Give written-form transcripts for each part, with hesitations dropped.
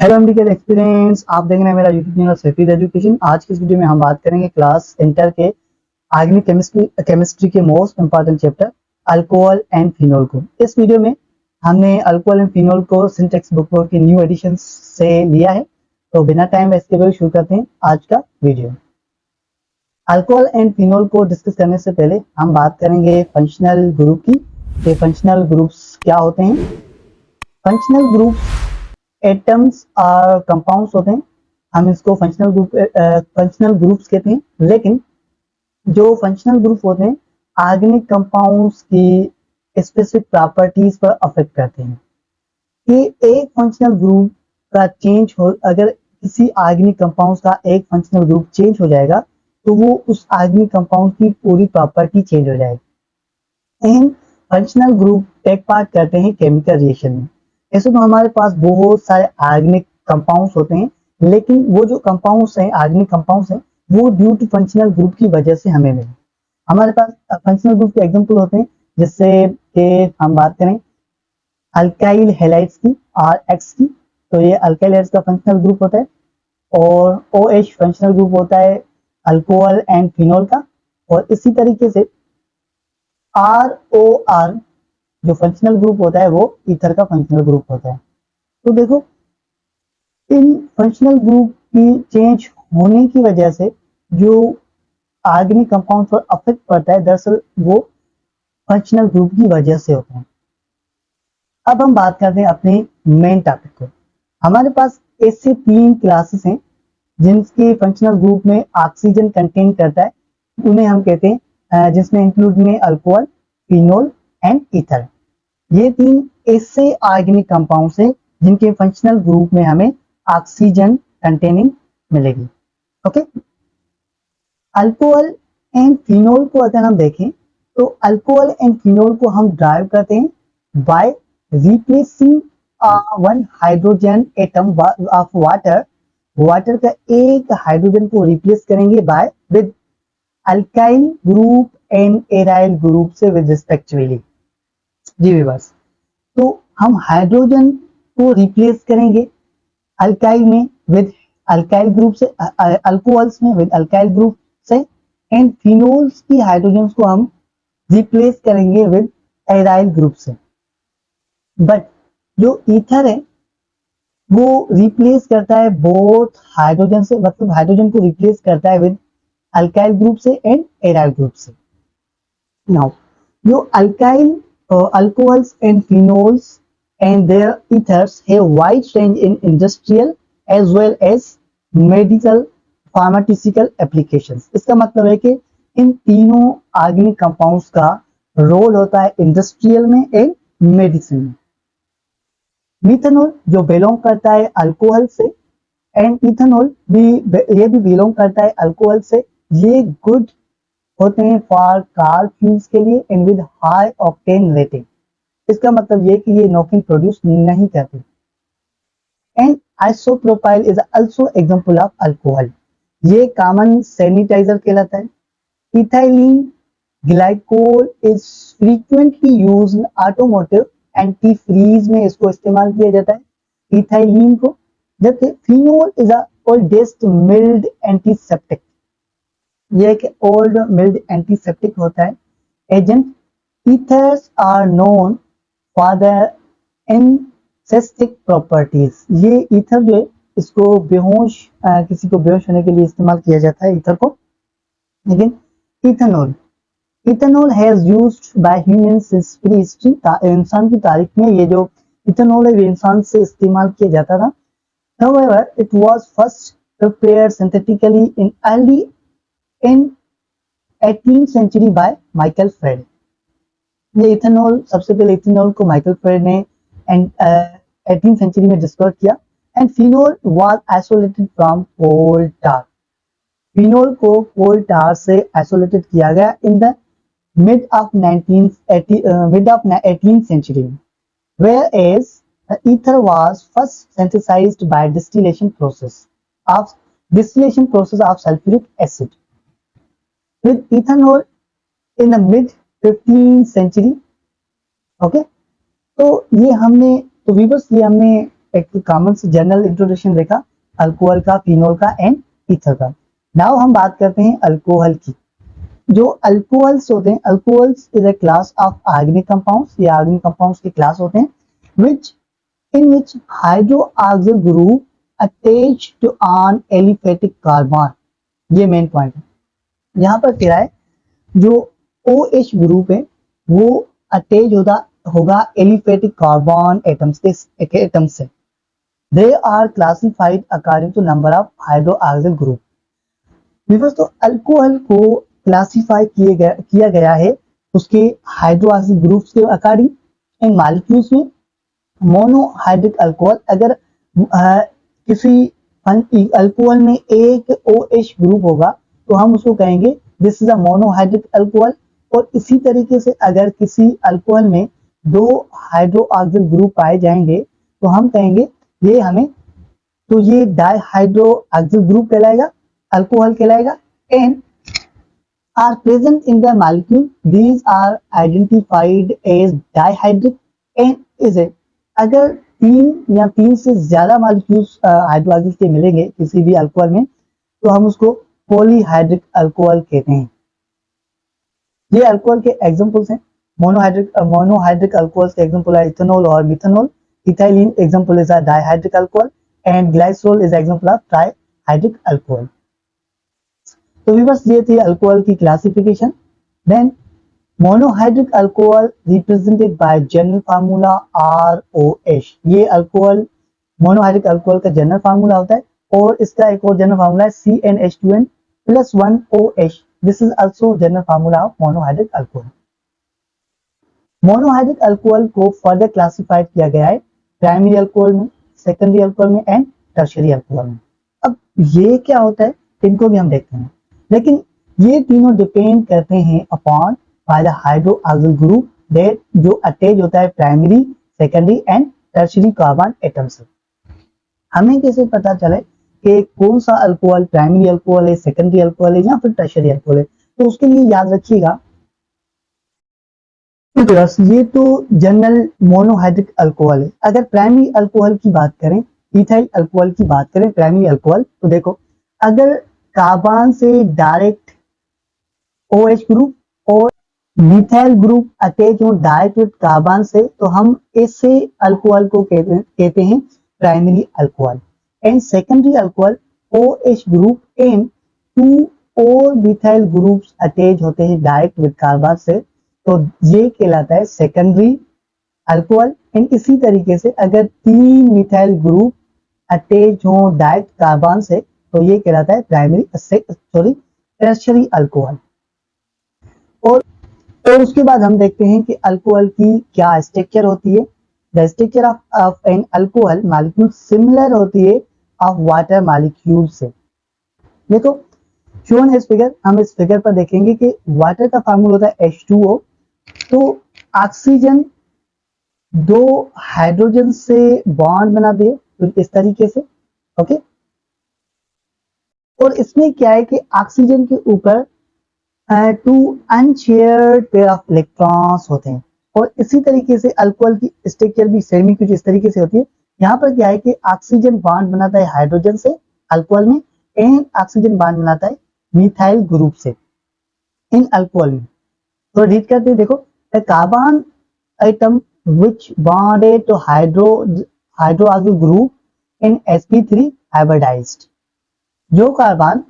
Hello एमडीके experience, आप देख रहे हैं मेरा यूट्यूब चैनल सफीद एजुकेशन। आज की इस वीडियो में हम बात करेंगे क्लास इंटर के ऑर्गेनिक केमिस्ट्री के most important chapter alcohol and phenol को। इस वीडियो में हमने अल्कोहल एंड फिनोल को सिंटेक्स बुक की न्यू एडिशन से लिया है। तो बिना टाइम वेस्ट के शुरू करते हैं आज का वीडियो। अल्कोहल एंड फिनोल को डिस्कस करने से पहले हम बात करेंगे फंक्शनल ग्रुप की। ये फंक्शनल ग्रुप्स क्या होते हैं? फंक्शनल ग्रुप्स एटम्स और कंपाउंड्स होते हैं। हम इसको फंक्शनल ग्रुप्स कहते हैं। लेकिन जो फंक्शनल ग्रुप होते हैं ऑर्गेनिक कंपाउंड्स की स्पेसिफिक प्रॉपर्टीज पर अफेक्ट करते हैं कि एक फंक्शनल ग्रुप का चेंज हो, अगर किसी ऑर्गेनिक कंपाउंड्स का एक फंक्शनल ग्रुप चेंज हो जाएगा तो वो उस ऑर्गेनिक कंपाउंड की पूरी प्रॉपर्टी चेंज हो जाएगी। In functional group take part करते हैं केमिकल रिएक्शन में। ऐसे तो हमारे पास बहुत सारे ऑर्गेनिक कंपाउंड्स होते हैं, लेकिन वो जो कंपाउंड्स हैं ऑर्गेनिक कंपाउंड्स हैं वो ड्यू टू फंक्शनल ग्रुप की वजह से हमें मिले। हमारे पास फंक्शनल ग्रुप के एग्जांपल होते हैं, जिससे कि हम बात करें अल्काइल हैलाइड्स की आर एक्स की, तो ये अल्काइल हैलाइड्स का फंक्शनल ग्रुप होता है। और ओ एच फंक्शनल ग्रुप होता है अल्कोहल एंड फिनोल का। और इसी तरीके से आर ओ आर जो फंक्शनल ग्रुप होता है वो ईथर का फंक्शनल ग्रुप होता है। तो देखो, इन फंक्शनल ग्रुप की चेंज होने की वजह से जो ऑर्गेनिक कंपाउंड पर अफेक्ट पड़ता है, दरअसल वो फंक्शनल ग्रुप की वजह से होता है। अब हम बात करते हैं अपने मेन टॉपिक को। हमारे पास ऐसे 3 क्लासेस हैं जिनके फंक्शनल ग्रुप में ऑक्सीजन कंटेन करता है, उन्हें हम कहते हैं जिसमें इंक्लूड में अल्कोहल, फिनोल एंड ईथर। ये 3 ऐसे ऑर्गेनिक कंपाउंड्स हैं जिनके फंक्शनल ग्रुप में हमें ऑक्सीजन कंटेनिंग मिलेगी। ओके, अल्कोहल एंड फिनोल को अगर हम देखें तो अल्कोहल एंड फिनोल को हम ड्राइव करते हैं by replacing one hydrogen atom of water. Water का एक हाइड्रोजन को रिप्लेस करेंगे by with alkyl group and aryl group से विद रिस्पेक्टिवली। जी विवास, तो हम हाइड्रोजन को रिप्लेस करेंगे अल्काइल में विद अल्काइल ग्रुप से, अल्कोहल्स में विद अल्काइल ग्रुप से, एंड फिनोल्स की हाइड्रोजन को हम रिप्लेस करेंगे विद एराइल ग्रुप से। बट जो ईथर है वो रिप्लेस करता है बोथ हाइड्रोजन से, मतलब हाइड्रोजन को रिप्लेस करता है विद अल्काइल ग्रुप से एंड एराइल ग्रुप से। नाउ जो alkyl alcohols and phenols and their ethers have wide range in industrial as well as medical pharmaceutical applications। इसका मतलब है कि इन तीनों ऑर्गेनिक कंपाउंड्स का रोल होता है इंडस्ट्रियल में एंड मेडिसिन में। मिथेनॉल जो बिलोंग करता है अल्कोहल से, एंड इथेनॉल भी ये भी बिलोंग करता है अल्कोहल से। ये गुड होते हैं फॉर कार फ्यूल्स के लिए and with high octane rating. इसका मतलब ये कि ये नॉकिंग प्रोड्यूस नहीं करते। And isopropyl is also example of alcohol. ये कॉमन सैनिटाइजर कहलाता है। Ethylene glycol is frequently used in automotive antifreeze में इसको इस्तेमाल किया जाता है इथाइलिन को। जबकि phenol is a oldest mild antiseptic. ये एक ओल्ड मिल्ड एंटीसेप्टिक होता है agent. Ethers are known for the anaesthetic properties. ये ईथर जो है इसको बेहोश किसी को बेहोश होने के लिए इस्तेमाल किया जाता है ईथर को। लेकिन ethanol ethanol has used by humans since pre history. इंसान की तारीख में ये जो इथेनॉल है वो इंसान से इस्तेमाल किया जाता था। However, it was first prepared synthetically in 18th century by Michael Fred। ये इथेनॉल, सबसे पहले इथेनॉल को माइकल फ्रेड ने 18th सेंचुरी में डिस्कवर किया। And phenol was isolated from coal tar. Phenol को कोल टार से आइसोलेटेड किया गया in the mid of 18th century, whereas the ether was first synthesized by distillation process of sulfuric acid with ethanol in the mid 15th century। Okay, तो ये हमने, तो viewers ये हमने एक कॉमन से जनरल इंट्रोडक्शन देखा अल्कोहल का, फिनोल का एंड ईथर का। नाउ हम बात करते हैं अल्कोहल की। जो अल्कोहल्स होते हैं, alcohols is a class of organic compounds, ये ऑर्गेनिक कंपाउंड्स की क्लास होते हैं which in which hydroxyl group attached on aliphatic carbon, ये मेन पॉइंट है। यहाँ पर क्या है, जो OH ग्रुप है वो अटैच होगा एलिफेटिक कार्बन एटम्स के एटम्स से। They are classified according to number of hydroxyl group. तो अल्कोहल को क्लासिफाई किया गया है उसके हाइड्रोक्सिल ग्रुप्स के अकॉर्डिंग। इन मॉलिक्यूल्स में मोनोहाइड्रिक अल्कोहल, अगर किसी अल्कोहल में एक OH ग्रुप होगा तो हम उसको कहेंगे this is a monohydric alcohol. और इसी तरीके से अगर किसी अल्कोहल में 2 हाइड्रोक्सिल ग्रुप पाए जाएंगे तो हम कहेंगे ये डाइहाइड्रोक्सिल ग्रुप कहलाएगा, अल्कोहल कहलाएगा। And are present in the molecule, these are identified as dihydric and is a. अगर 3 से ज्यादा मॉलिक्यूल्स हाइड्रोक्सिल के मिलेंगे किसी भी अल्कोहल में तो हम उसको पॉलीहाइड्रिक अल्कोहल कहते हैं। ये अल्कोहल के एग्जांपल्स हैं। मोनोहाइड्रिक अल्कोहल्स के एग्जांपल है इथेनॉल और methanol. Ethylene example is a dihydric alcohol and glycerol is example of trihydric alcohol. तो व्यूअर्स, ये थी अल्कोहल की classification. Then monohydric alcohol represented by general formula ROH। ये अल्कोहल मोनोहाइड्रिक अल्कोहल का general formula होता है और इसका एक और जनरल फार्मूला है CnH2n + 1OH। This is also general formula of monohydric alcohol. Monohydric alcohol को फर्दर क्लासिफाइड किया गया है प्राइमरी अल्कोहल में, सेकेंडरी अल्कोहल में एंड टर्शियरी अल्कोहल में। अब ये क्या होता है इनको भी हम देखते हैं, लेकिन ये तीनों डिपेंड करते हैं upon by the hydroxyl group that जो अटैच होता है primary, secondary and tertiary carbon atom से। हमें कैसे पता चले कि कौन सा अल्कोहल प्राइमरी अल्कोहल है, सेकेंडरी अल्कोहल है या फिर टर्शियरी अल्कोहल है? तो उसके लिए याद रखिएगा, ये तो जनरल मोनोहाइड्रिक अल्कोहल है। अगर प्राइमरी अल्कोहल की बात करें, इथाइल अल्कोहल की बात करें प्राइमरी अल्कोहल, तो देखो अगर कार्बन से डायरेक्ट OH ग्रुप और मिथाइल ग्रुप अटैच हो डायरेक्ट विद कार्बन से तो हम ऐसे अल्कोहल को कहते हैं primary alcohol. And secondary alcohol OH group and 2 और मिथाइल ग्रुप्स अटैच होते हैं डायरेक्ट विद कार्बन से तो ये कहलाता है सेकेंडरी अल्कोहल। एंड इसी तरीके से अगर 3 मिथाइल ग्रुप अटैच हो डायरेक्ट कार्बन से तो ये कहलाता है टर्शियरी अल्कोहल। और उसके बाद हम देखते हैं कि अल्कोहल की क्या स्ट्रक्चर होती है। The structure of an alcohol molecule similar होती है ऑफ वाटर मॉलिक्यूल से। देखो शोन इस फिगर, हम इस फिगर पर देखेंगे कि वाटर का फार्मूला होता है H2O। तो ऑक्सीजन 2 हाइड्रोजन से बॉन्ड बना दे तो इस तरीके से, ओके। और इसमें क्या है कि ऑक्सीजन के ऊपर 2 अनशेयर्ड पेयर ऑफ इलेक्ट्रॉन्स होते हैं। और इसी तरीके से अल्कोहल की स्ट्रक्चर भी सेम ही कुछ इस तरीके से होती है। यहाँ पर क्या है कि ऑक्सीजन बॉन्ड बनाता है हाइड्रोजन से अल्कोहल में एंड ऑक्सीजन बॉन्ड बनाता है मिथाइल ग्रुप से इन अल्कोहल में। तो रीड करते हैं, देखो the carbon atom which bonded to hydroxyl group in sp3 hybridised. जो कार्बन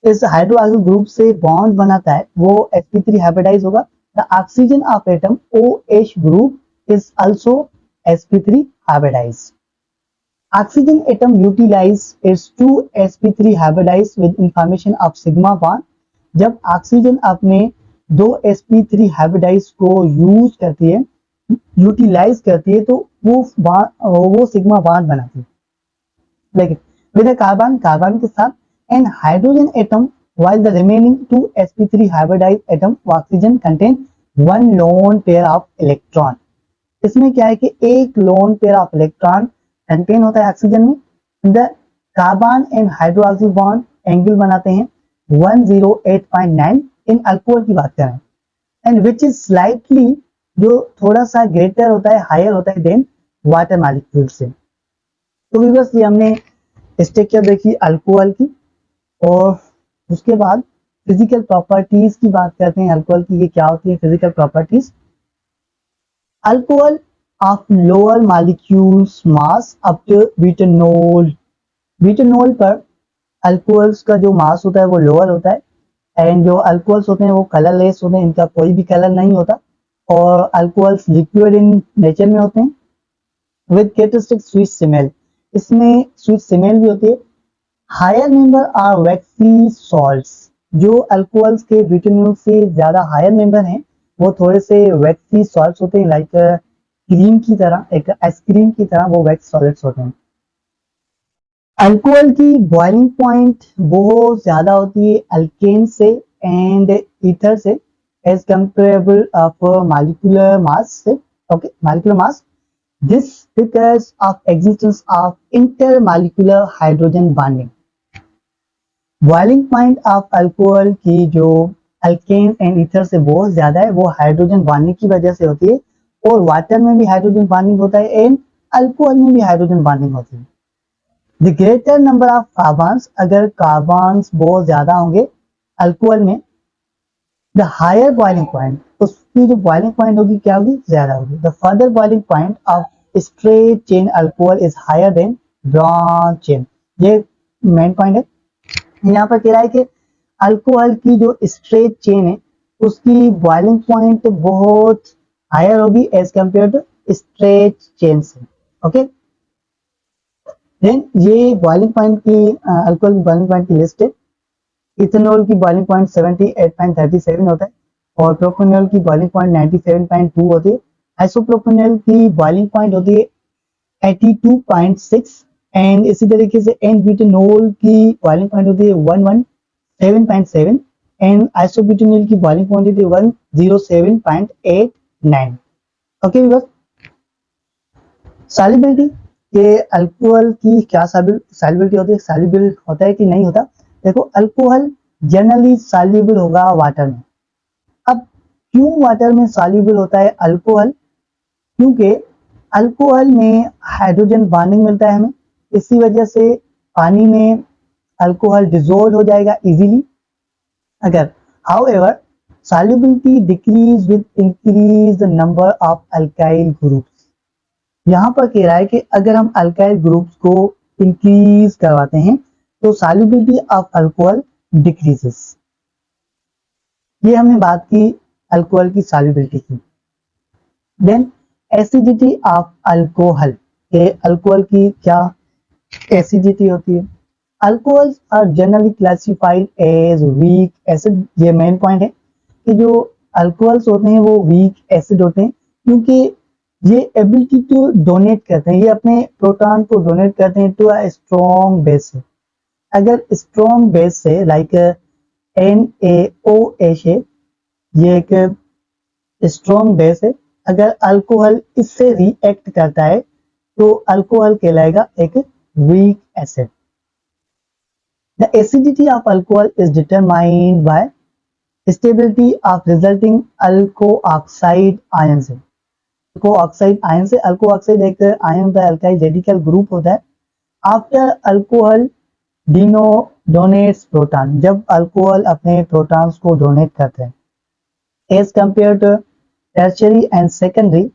इस हाइड्रोक्सिल ग्रुप से बॉन्ड बनाता है वो sp3 हाइब्रिडाइज होगा। The oxygen of atom OH group is also sp3 hybridised. Oxygen atom utilize its 2 sp3 hybridized with information of sigma bond। जब oxygen अपने 2 sp3 hybridized को यूज करती है, यूटिलाइज करती है तो वो सिग्मा बॉन्ड बनाती है। लेकिन विद कार्बन के साथ and hydrogen atom while the remaining 2 sp3 hybridized atom oxygen contain 1 lone pair of electron। इसमें क्या है कि एक loan pair of electron contain होता है ऑक्सीजन में। The carbon and hydroxyl bond angle बनाते हैं 108.9 इन अल्कोहल की बात करें एंड विच इज स्लाइटली जो थोड़ा सा ग्रेटर होता है, हायर होता है देन वाटर मॉलिक्यूल से। तो व्यूअर्स, ये हमने स्ट्रक्चर देखी अल्कोहल की, और उसके बाद फिजिकल प्रॉपर्टीज की बात करते हैं अल्कोहल की। ये क्या होती है physical properties? Alcohol of lower molecules mass up to butanol. Butanol पर अल्कोहल्स का जो मास होता है वो लोअर होता है, एंड जो अल्कोहल्स होते हैं वो कलरलेस होते हैं, इनका कोई भी कलर नहीं होता, और अल्कोहल्स लिक्विड इन नेचर में होते हैं विद कैरेक्टरिस्टिक स्वीट स्मेल। इसमें स्वीट स्मेल भी होती है। Higher member are waxy salts. जो अल्कोहल्स के ब्यूटेनॉल से ज्यादा हायर मेंबर हैं वो थोड़े से वैक्सी सॉल्ट्स होते हैं, लाइक क्रीम की तरह, एक आइसक्रीम की तरह वो वैक्स सॉलिड्स होते हैं। अल्कोहल की बॉइलिंग पॉइंट बहुत ज्यादा होती है अल्केन से एंड ईथर से as comparable of molecular mass से। Okay, molecular mass, this because of existence of intermolecular hydrogen bonding. Boiling point of alcohol की जो अल्केन एंड ईथर से बहुत ज्यादा है वो हाइड्रोजन बॉन्डिंग की वजह से होती है, और वाटर में भी हाइड्रोजन बॉन्डिंग होता है एंड अल्कोहल में भी हाइड्रोजन बॉन्डिंग होती है। The greater number of carbons, अगर कार्बन्स बहुत ज्यादा होंगे अल्कोहल में, द हायर बॉइलिंग पॉइंट, उसकी जो बॉइलिंग पॉइंट होगी क्या होगी? ज्यादा होगी। The further boiling point of straight chain alcohol is higher than branch chain. ये मेन पॉइंट है। यहाँ पर कह रहा है कि अल्कोहल की जो स्ट्रेट चेन है उसकी बॉइलिंग पॉइंट बहुत हायर होगी as compare to straight chain से। ओके, देन ये बॉइलिंग पॉइंट की अल्कोहल की बॉइलिंग पॉइंट की लिस्ट है। इथेनॉल की बॉइलिंग पॉइंट 78.37 होता है, और प्रोपेनॉल की बॉइलिंग पॉइंट 97.2 होती है। आइसोप्रोपेनॉल की बॉइलिंग पॉइंट होती है 82.6, एंड इसी तरीके से एन ब्यूटेनॉल की बॉइलिंग पॉइंट होती है 117.7, एंड आइसोब्यूटेनॉल की बॉइलिंग पॉइंट होती है 107.89। ओके बस, सॉल्युबिलिटी के अल्कोहल की क्या सॉल्युबिलिटी होती है, सॉल्युबल होता है कि नहीं होता? देखो, अल्कोहल जनरली सॉल्युबल होगा वाटर में। अब क्यों वाटर में सॉल्युबल होता है अल्कोहल? क्योंकि अल्कोहल में हाइड्रोजन बॉन्डिंग मिलता है हमें, इसी वजह से पानी में अल्कोहल डिसॉल्व हो जाएगा इजीली। अगर however solubility decrease with increase the number of alkyl groups. यहां पर कह रहा है कि अगर हम अल्काइल ग्रुप्स को इंक्रीज करवाते हैं तो सॉल्युबिलिटी ऑफ अल्कोहल डिक्रीजेस। ये हमने बात की अल्कोहल की सॉल्युबिलिटी की। देन एसिडिटी ऑफ अल्कोहल, के अल्कोहल की क्या एसिडिटी होती है? Alcohols are generally classified as weak acid. ये मेन पॉइंट है कि जो अल्कोहल्स होते हैं वो वीक एसिड होते हैं, क्योंकि ये एबिलिटी टू डोनेट करते हैं, ये अपने प्रोटॉन को डोनेट करते हैं टू अ स्ट्रॉन्ग बेस से। अगर स्ट्रॉन्ग बेस से लाइक NaOH है, ये एक स्ट्रॉन्ग बेस है, अगर अल्कोहल इससे रिएक्ट करता है तो अल्कोहल कहलाएगा एक weak acid. The acidity of alcohol is determined by stability of resulting alkoxide ion से। अल्को ऑक्साइड आयन से, अल्को ऑक्साइड एक आयन होता है, अल्काइल रेडिकल ग्रुप होता है। आफ्टर अल्कोहल डोनेट्स प्रोटॉन, जब अल्कोहल अपने प्रोटॉन्स को डोनेट करते हैं, as compare to tertiary and secondary.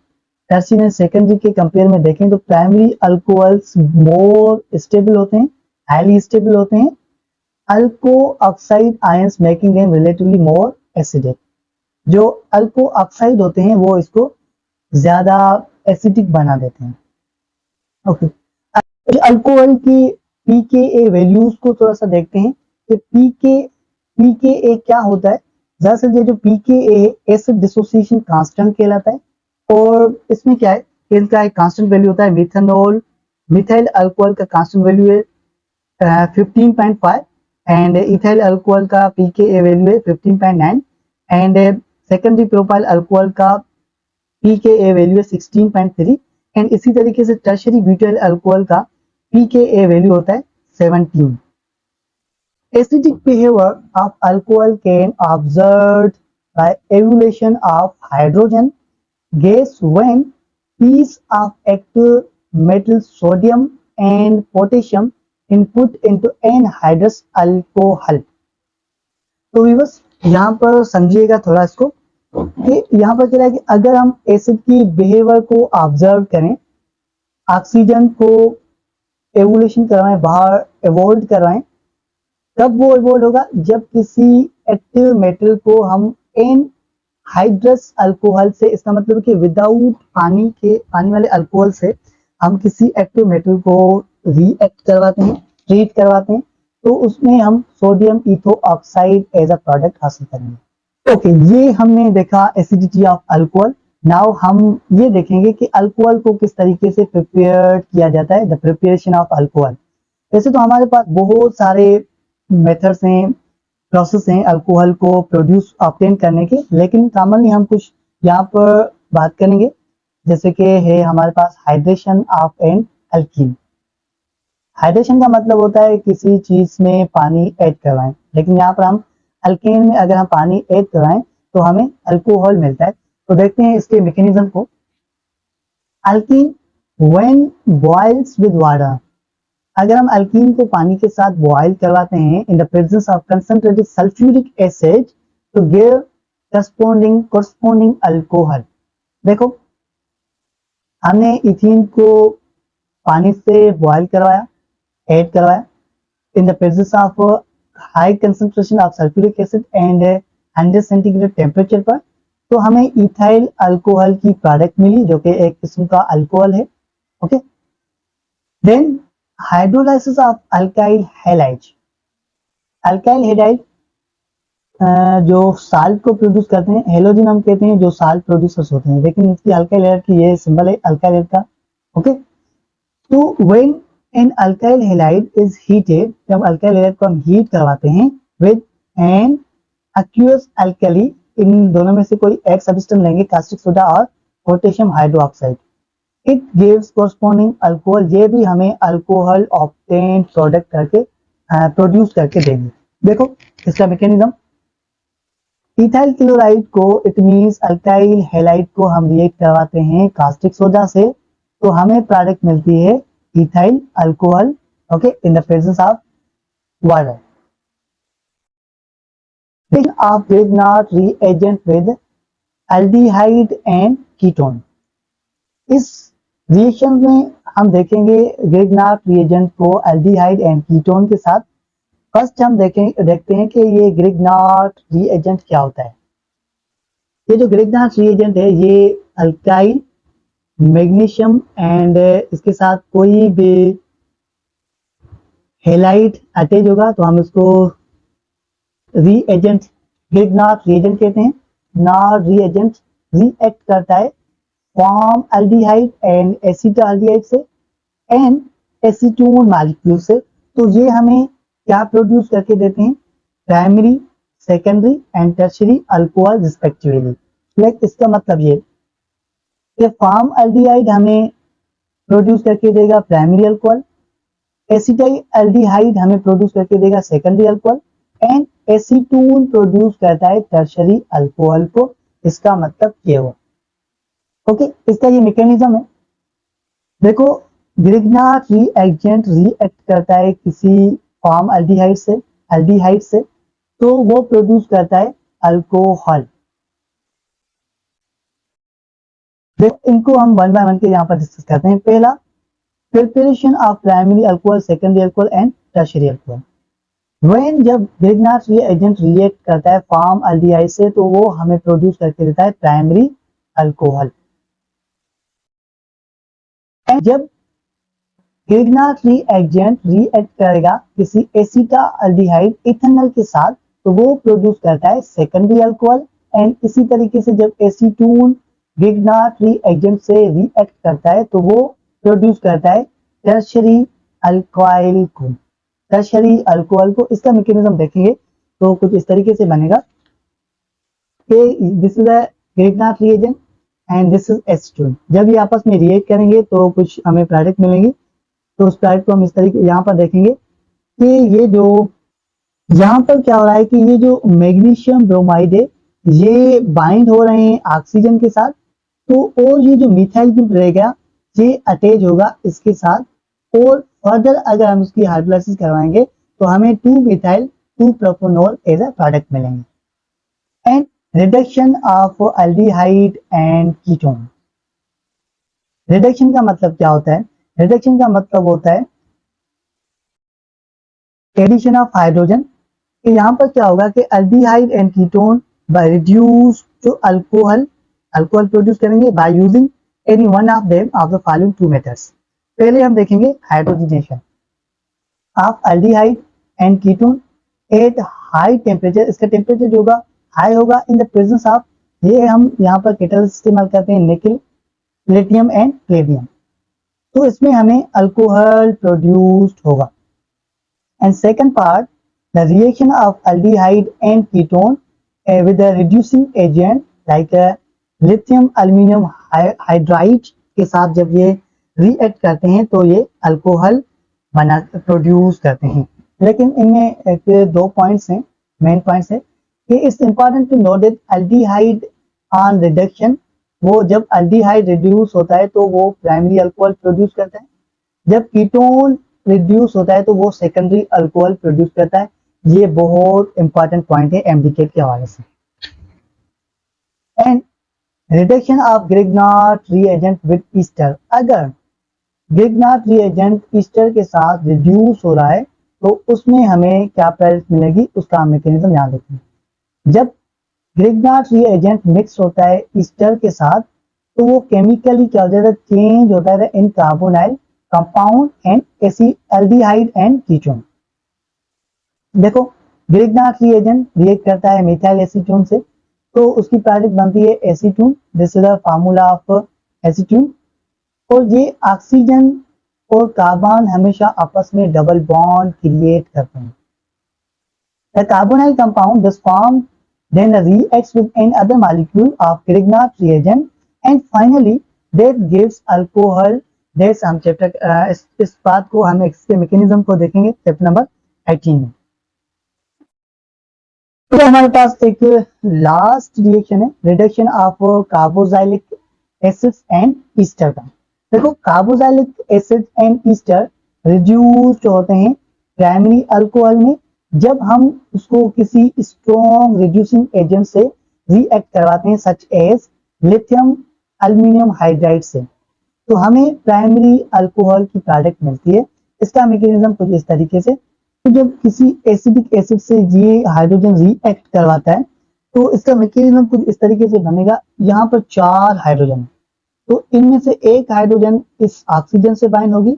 Tertiary and secondary के कंपेयर में देखें तो प्राइमरी अल्कोहल्स मोर स्टेबल होते हैं, हाईली स्टेबल होते हैं। Alkoxide ions making them relatively more acidic. जो अल्को ऑक्साइड होते हैं वो इसको ज्यादा एसिडिक बना देते हैं। ओके, अल्कोहल की पीकेए वैल्यूज को थोड़ा सा देखते हैं कि पीकेए क्या होता है। दरअसल ये जो पीकेए एसिड डिसोसिएशन कांस्टेंट कहलाता है, और इसमें क्या है, इनका एक कांस्टेंट वैल्यू होता है। मिथेनॉल, मिथाइल अल्कोहल का कांस्टेंट वैल्यू है 15.5, एंड इथाइल अल्कोहल का पीकेए वैल्यू है 15.9, एंड सेकेंडरी प्रोपाइल अल्कोहल का पीकेए वैल्यू है 16.3, एंड इसी तरीके से टर्शियरी ब्यूटाइल अल्कोहल का पीकेए वैल्यू होता है 17। Acidic behavior of alcohol can observed by evaluation of hydrogen gas when piece of active metal sodium and potassium input into anhydrous alcohol। तो बस यहाँ पर समझिएगा थोड़ा इसको कि यहाँ पर क्या है कि अगर हम एसिड की बिहेवियर को ऑब्जर्व करें, ऑक्सीजन को एवोल्यूशन करवाएं, बाहर एवोल्व करवाएं, कब वो इवोल्व होगा? जब किसी एक्टिव मेटल को हम एन हाइड्रस अल्कोहल से, इसका मतलब कि विदाउट पानी वाले अल्कोहल से हम किसी एक्टिव मेटल को रिएक्ट करवाते हैं, ट्रीट करवाते हैं, तो उसमें हम sodium ethoxide as a product हासिल करेंगे। ओके, ये हमने देखा एसिडिटी ऑफ अल्कोहल। नाउ हम ये देखेंगे कि अल्कोहल को किस तरीके से प्रिपेयर किया जाता है, द प्रिपरेशन ऑफ अल्कोहल। वैसे तो हमारे पास बहुत सारे मेथड्स हैं, प्रोसेस हैं अल्कोहल को प्रोड्यूस ऑब्टेन करने के, लेकिन कॉमनली हम कुछ यहाँ पर बात करेंगे, जैसे कि है हमारे पास hydration of an alkene. Hydration का मतलब होता है किसी चीज में पानी ऐड करवाएं, लेकिन यहाँ पर हम अल्केन में अगर हम पानी ऐड करवाएं तो हमें अल्कोहल मिलता है। तो देखते हैं इसके मैकेनिज्म को। Alkene when boils with water, अगर हम अल्कीन को पानी के साथ बॉयल करवाते हैं in the presence of concentrated sulphuric acid तो गिव करस्पॉन्डिंग अल्कोहल। देखो, हमने इथीन को पानी से बॉयल करवाया, ऐड करवाया in the presence of high concentration of sulphuric acid and 100 centigrade temperature पर, तो हमें इथाइल अल्कोहल की प्रोडक्ट मिली जो कि एक किस्म का अल्कोहल है। Okay, then hydrolysis of alkyl halide. Alkyl halide जो साल्ट को प्रोड्यूस करते हैं, हेलोजन हम कहते हैं जो साल्ट प्रोड्यूसर्स होते हैं, लेकिन इसकी अल्काइल हैलाइड की ये सिंबल है अल्काइल हैलाइड का। ओके, तो when an alkyl halide is heated, जब अल्काइल हैलाइड को हम हीट करवाते हैं विद एन एक्वस अल्कली, इन दोनों में से कोई एक सब्सटेंस लेंगे, कास्टिक सोडा और potassium hydroxide, it gives corresponding alcohol, ये भी हमें अल्कोहल ऑब्टेन प्रोडक्ट करके प्रोड्यूस करके देंगे। देखो इसका मैकेनिज्म, इथाइल क्लोराइड को, इट मींस अल्काइल हैलाइड को हम रिएक्ट करवाते हैं कास्टिक सोडा से, तो हमें प्रोडक्ट मिलती है ethyl alcohol. Okay, in the presence of water. Of Grignard reagent with aldehyde and ketone. इस रिएक्शन में हम देखेंगे ग्रिग्नार्ड रिएजेंट को एल्डिहाइड एंड कीटोन के साथ। फर्स्ट हम देखते हैं कि ये ग्रिग्नार्ड रिएजेंट क्या होता है। ये जो ग्रिग्नार्ड रिएजेंट है ये अल्काइल मैग्नीशियम एंड इसके साथ कोई भी हैलाइड अटैच होगा तो हम इसको रिएजेंट, ग्रिग्नार्ड रिएजेंट कहते हैं। नार्ड रिएजेंट रिएक्ट करता है फॉर्म एल्डिहाइड एंड एसिटाल्डिहाइड से एंड एसीटोन मॉलिक्यूल से, तो ये हमें क्या प्रोड्यूस करके देते हैं? Primary, secondary and tertiary alcohol respectively. Like इसका मतलब ये कि फॉर्म एल्डिहाइड हमें प्रोड्यूस करके देगा प्राइमरी अल्कोहल, एसिटाइल एल्डिहाइड हमें प्रोड्यूस करके देगा secondary alcohol and acetone produce करता है टर्शियरी अल्कोहल को। इसका मतलब ये हुआ। ओके, इसका ये मैकेनिज्म है। देखो, ग्रिग्नार्ड रिएजेंट रिएक्ट करता है किसी फॉर्म एल्डिहाइड से तो वो प्रोड्यूस करता है अल्कोहल। देखो, इनको हम वन बाय वन के यहाँ पर डिस्कस करते हैं। पहला, preparation of primary alcohol, secondary alcohol and tertiary alcohol. When जब ग्रिग्नार्ड रिएजेंट रिएक्ट करता है फॉर्म एल्डिहाइड से तो वो हमें प्रोड्यूस करके देता है प्राइमरी अल्कोहल। जब ग्रिग्नार्ड रिएजेंट रिएक्ट करेगा किसी एसिटाल्डिहाइड इथेनॉल के साथ तो वो प्रोड्यूस करता है सेकेंडरी अल्कोहल एंड इसी तरीके से जब एसीटोन ग्रिग्नार्ड रिएजेंट से रिएक्ट करता है तो वो प्रोड्यूस करता है टर्शियरी अल्कोहल को। टर्शियरी अल्कोहल को इसका मैकेनिज्म देखेंगे तो कुछ इस तरीके से बनेगा कि this is a Grignard reagent and this is acetone. जब ये आपस में रिएक्ट करेंगे तो कुछ हमें प्रोडक्ट मिलेंगी, तो उस प्रोडक्ट को हम इस तरीके यहाँ पर देखेंगे कि ये जो यहाँ पर क्या हो रहा है कि ये जो मैग्नीशियम ब्रोमाइड है ये बाइंड हो रहे हैं ऑक्सीजन के साथ, तो और ये जो मिथाइल ग्रुप रहेगा ये अटैच होगा इसके साथ, और फर्दर अगर हम इसकी हाइड्रोलाइसिस करवाएंगे तो हमें 2 methyl 2 propanol as a product मिलेंगे। And reduction of aldehyde and ketone. Reduction का मतलब क्या होता है? रिडक्शन का मतलब होता है एडिशन ऑफ हाइड्रोजन। यहाँ पर क्या होगा कि aldehyde and ketone bye reduce जो अल्कोहल प्रोड्यूस करेंगे by using any one of them of the following 2 methods. पहले हम देखेंगे hydrogenation of aldehyde and ketone at high temperature. इसका टेम्परेचर जो होगा हाई होगा इन द प्रेजेंस ऑफ, ये हम यहाँ पर कैटलिस्ट इस्तेमाल करते हैं निकल, प्लेटियम एंड प्लेटियम। तो इसमें हमें अल्कोहल प्रोड्यूस्ड होगा। And second part, the reaction of aldehyde and ketone with a reducing agent like lithium aluminium hydride के साथ जब ये रिएक्ट करते हैं तो ये अल्कोहल बना प्रोड्यूस करते हैं। लेकिन इनमें एक 2 पॉइंट्स हैं, मेन पॉइंट्स है कि it's important to note that aldehyde on reduction, वो जब एल्डिहाइड रिड्यूस होता है तो वो प्राइमरी अल्कोहल प्रोड्यूस करता है, जब कीटोन रिड्यूस होता है तो वो सेकेंडरी अल्कोहल प्रोड्यूस करता है। ये बहुत इंपॉर्टेंट पॉइंट है एमडीके के हवाले से। And reduction of Grignard reagent with Easter, अगर ग्रिग्नार्ड रिएजेंट ईस्टर के साथ रिड्यूस हो रहा है तो उसमें हमें क्या प्रोडक्ट मिलेगी, उसका मैकेनिज्म याद रखें। जब ग्रिग्नार्ड रिएजेंट मिक्स होता है ईस्टर के साथ तो वो केमिकली क्या हो जाता है, चेंज होता है in carbonyl compound and aldehyde and ketone. देखो ग्रिग्नार्ड रिएजेंट रिएक्ट करता है मिथाइल एसीटोन से तो उसकी प्रोडक्ट बनती है acetone, this is the formula of acetone. और ये ऑक्सीजन और कार्बन हमेशा आपस में डबल बॉन्ड क्रिएट करते हैं। The carbonyl compound this form then reacts with any other molecule of Grignard reagent and finally that gives alcohol। That's हम chapter इस बात को हम इसके मैकेनिज्म को देखेंगे चैप्टर नंबर 18 में। तो हमारे पास एक लास्ट रिएक्शन है reduction of carboxylic acids and ester का। देखो carboxylic acid and ester reduced होते हैं प्राइमरी अल्कोहल में जब हम उसको किसी स्ट्रॉन्ग रिड्यूसिंग एजेंट से रिएक्ट करवाते हैं such as lithium aluminium hydride से, तो हमें प्राइमरी अल्कोहल की प्रोडक्ट मिलती है। इसका मैकेनिज्म कुछ इस तरीके से, तो जब किसी एसिडिक एसिड से ये हाइड्रोजन रिएक्ट करवाता है तो इसका मैकेनिज्म कुछ इस तरीके से बनेगा। यहाँ पर 4 हाइड्रोजन, तो इनमें से एक हाइड्रोजन इस ऑक्सीजन से बाइंड होगी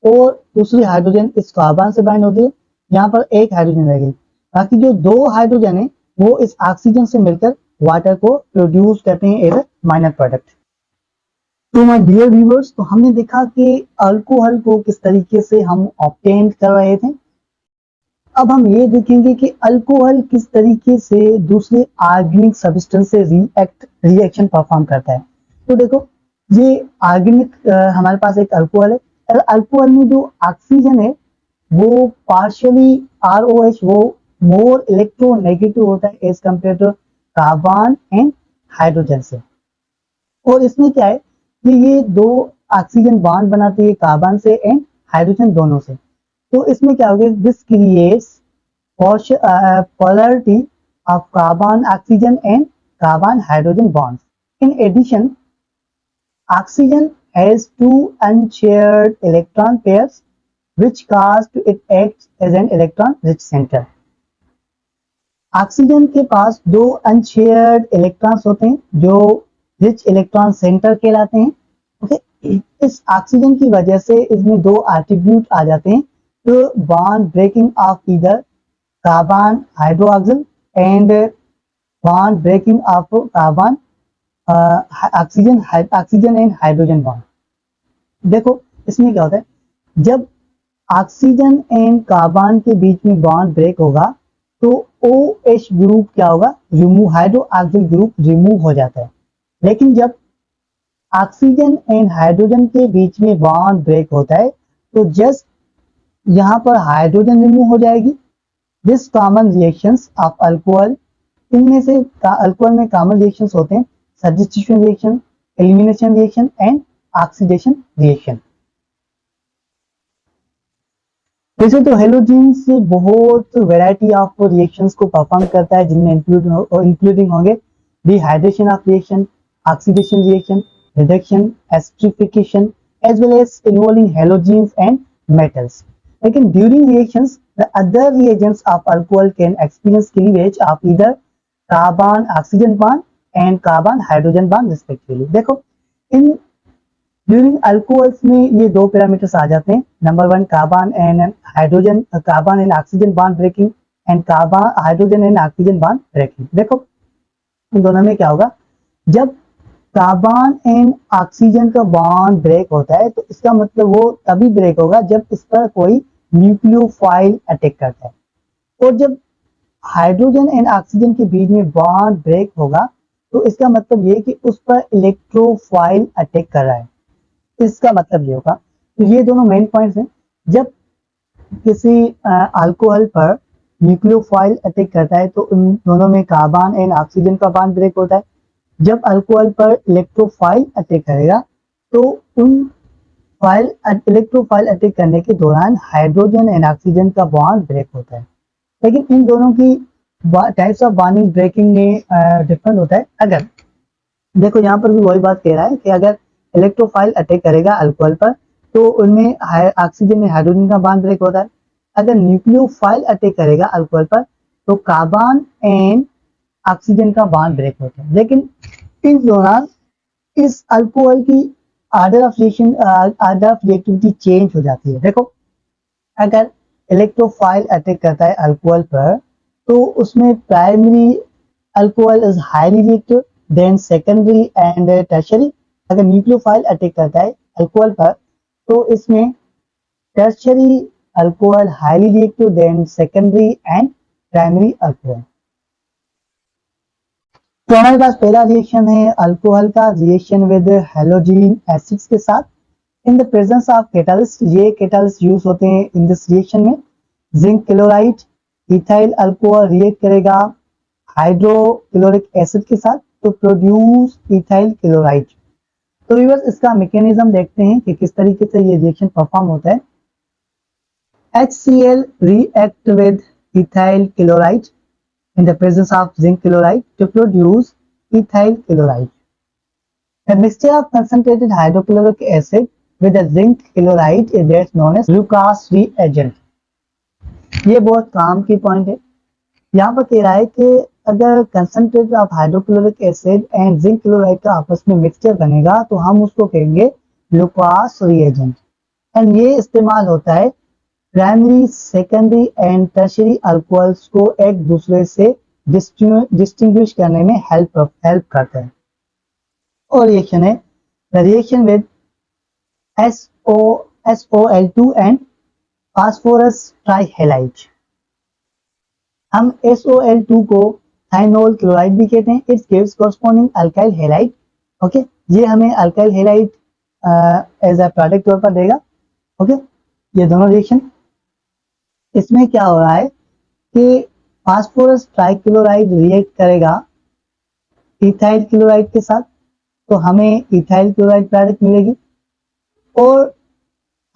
और दूसरी हाइड्रोजन इस कार्बन से बाइंड होती है। यहाँ पर एक हाइड्रोजन रह गई, बाकी जो 2 हाइड्रोजन है वो इस ऑक्सीजन से मिलकर वाटर को प्रोड्यूस करते हैं एज ए माइनर प्रोडक्ट। तो माय डियर व्यूअर्स, तो हमने देखा कि अल्कोहल को किस तरीके से हम ऑब्टेन कर रहे थे। अब हम ये देखेंगे कि अल्कोहल किस तरीके से दूसरे ऑर्गेनिक सब्सटेंस से रिएक्शन परफॉर्म करता है। तो देखो ये ऑर्गेनिक हमारे पास एक अल्कोहल है। अल्कोहल में जो ऑक्सीजन है वो पार्शियली ROH वो मोर इलेक्ट्रोनेगेटिव होता है as compare to carbon and hydrogen से। और इसमें क्या है कि ये 2 ऑक्सीजन बॉन्ड बनाती है कार्बन से एंड हाइड्रोजन दोनों से। तो इसमें क्या होगा, this creates polarity of carbon oxygen and carbon hydrogen bonds. In addition, oxygen has 2 unshared electron pairs which cause it acts as an electron rich center. Oxygen के पास 2 अनशेयर्ड इलेक्ट्रॉन्स होते हैं जो रिच इलेक्ट्रॉन सेंटर कहलाते हैं। Okay, इस oxygen की वजह से इसमें 2 एट्रीब्यूट आ जाते हैं, तो bond breaking of either carbon hydroxyl and bond breaking of carbon oxygen and hydrogen bond. देखो इसमें क्या होता है, जब ऑक्सीजन एंड कार्बन के बीच में बॉन्ड ब्रेक होगा तो OH ग्रुप क्या होगा, रिमूव, हाइड्रोक्सिल ग्रुप रिमूव हो जाता है। लेकिन जब ऑक्सीजन एंड हाइड्रोजन के बीच में बॉन्ड ब्रेक होता है तो जस्ट यहाँ पर हाइड्रोजन रिमूव हो जाएगी। This common reactions of alcohol, इनमें से अल्कोहल में कॉमन रिएक्शंस होते हैं substitution reaction, elimination reaction and oxidation reaction. वैसे तो हेलोजेंस बहुत वैरायटी ऑफ रिएक्शंस को परफॉर्म करता है, जिनमें इंक्लूडिंग होंगे dehydration of reaction, oxidation reaction, reduction, esterification as well as involving halogens and metals. लेकिन during reactions the other reagents of alcohol can experience cleavage of either carbon oxygen bond and carbon hydrogen bond respectively. देखो in during alcohols में ये दो parameters आ जाते हैं, number 1 carbon and hydrogen, carbon and oxygen bond breaking and carbon hydrogen and oxygen bond breaking. देखो इन दोनों में क्या होगा, जब कार्बन एंड ऑक्सीजन का बॉन्ड ब्रेक होता है तो इसका मतलब वो तभी ब्रेक होगा जब इस पर कोई न्यूक्लियोफाइल अटैक करता है, और जब हाइड्रोजन एंड ऑक्सीजन के बीच में बॉन्ड ब्रेक होगा तो इसका मतलब ये कि उस पर इलेक्ट्रोफाइल अटैक कर रहा है, इसका मतलब ये होगा। तो ये दोनों मेन पॉइंट्स हैं। जब किसी अल्कोहल पर न्यूक्लियोफाइल अटैक करता है तो उन दोनों में कार्बन एंड ऑक्सीजन का बॉन्ड ब्रेक होता है। जब अल्कोहल पर इलेक्ट्रोफाइल अटैक करेगा तो उन इलेक्ट्रोफाइल अटैक करने के दौरान हाइड्रोजन एंड ऑक्सीजन का बॉन्ड ब्रेक होता है। लेकिन इन दोनों की टाइप्स ऑफ बॉन्डिंग ब्रेकिंग में डिफरेंट होता है। अगर देखो यहाँ पर भी वही बात कह रहा है कि अगर इलेक्ट्रोफाइल अटैक करेगा अल्कोहल पर तो उनमें ऑक्सीजन में हाइड्रोजन का बॉन्ड ब्रेक होता है। अगर न्यूक्लियोफाइल अटैक करेगा अल्कोहल पर तो कार्बन एंड ऑक्सीजन का बॉन्ड ब्रेक होता है। लेकिन इस दौरान इस अल्कोहल की ऑर्डर ऑफ रिएक्टिविटी चेंज हो जाती है। देखो अगर इलेक्ट्रोफाइल अटैक करता है अल्कोहल पर तो उसमें primary alcohol is highly reactive, then secondary and tertiary. अगर न्यूक्लियोफाइल अटैक करता है अल्कोहल पर तो इसमें tertiary alcohol highly reactive, then secondary and primary alcohol. तो हमारे पास पहला रिएक्शन है अल्कोहल का रिएक्शन विद हेलोजन एसिड्स के साथ इन द प्रेजेंस ऑफ कैटालिस्ट। ये कैटालिस्ट यूज होते हैं इन दिस रिएक्शन में। Zinc chloride ethyl alcohol react करेगा हाइड्रोक्लोरिक एसिड के साथ तो प्रोड्यूस इथाइल क्लोराइड। तो व्यूअर्स इसका मैकेनिज्म देखते हैं कि किस तरीके से ये रिएक्शन परफॉर्म होता है। HCl react with ethyl chloride in the presence of zinc chloride to produce ethyl chloride. The mixture of concentrated hydrochloric acid with the zinc chloride is that's known as Lucas reagent. ये बहुत काम की point है। यहाँ पर कह रहा है कि अगर concentrate of hydrochloric acid and zinc chloride का आपस में मिक्सचर बनेगा तो हम उसको कहेंगे लुकास रिएजेंट। एंड ये इस्तेमाल होता है primary, secondary and tertiary alcohols को एक दूसरे से डिस्टिंग्विश करने में हेल्प करता है। और रिएक्शन है the reaction with SOL2 and phosphorus trihalide. हम SOL2 को थाइनोल क्लोराइड भी कहते हैं। It gives corresponding alkyl halide. Okay, ये हमें alkyl halide as a product तौर पर देगा। ओके, ये दोनों रिएक्शन इसमें क्या हो रहा है कि फास्फोरस ट्राइक्लोराइड रिएक्ट करेगा इथाइल क्लोराइड के साथ तो हमें इथाइल क्लोराइड प्रोडक्ट मिलेगी, और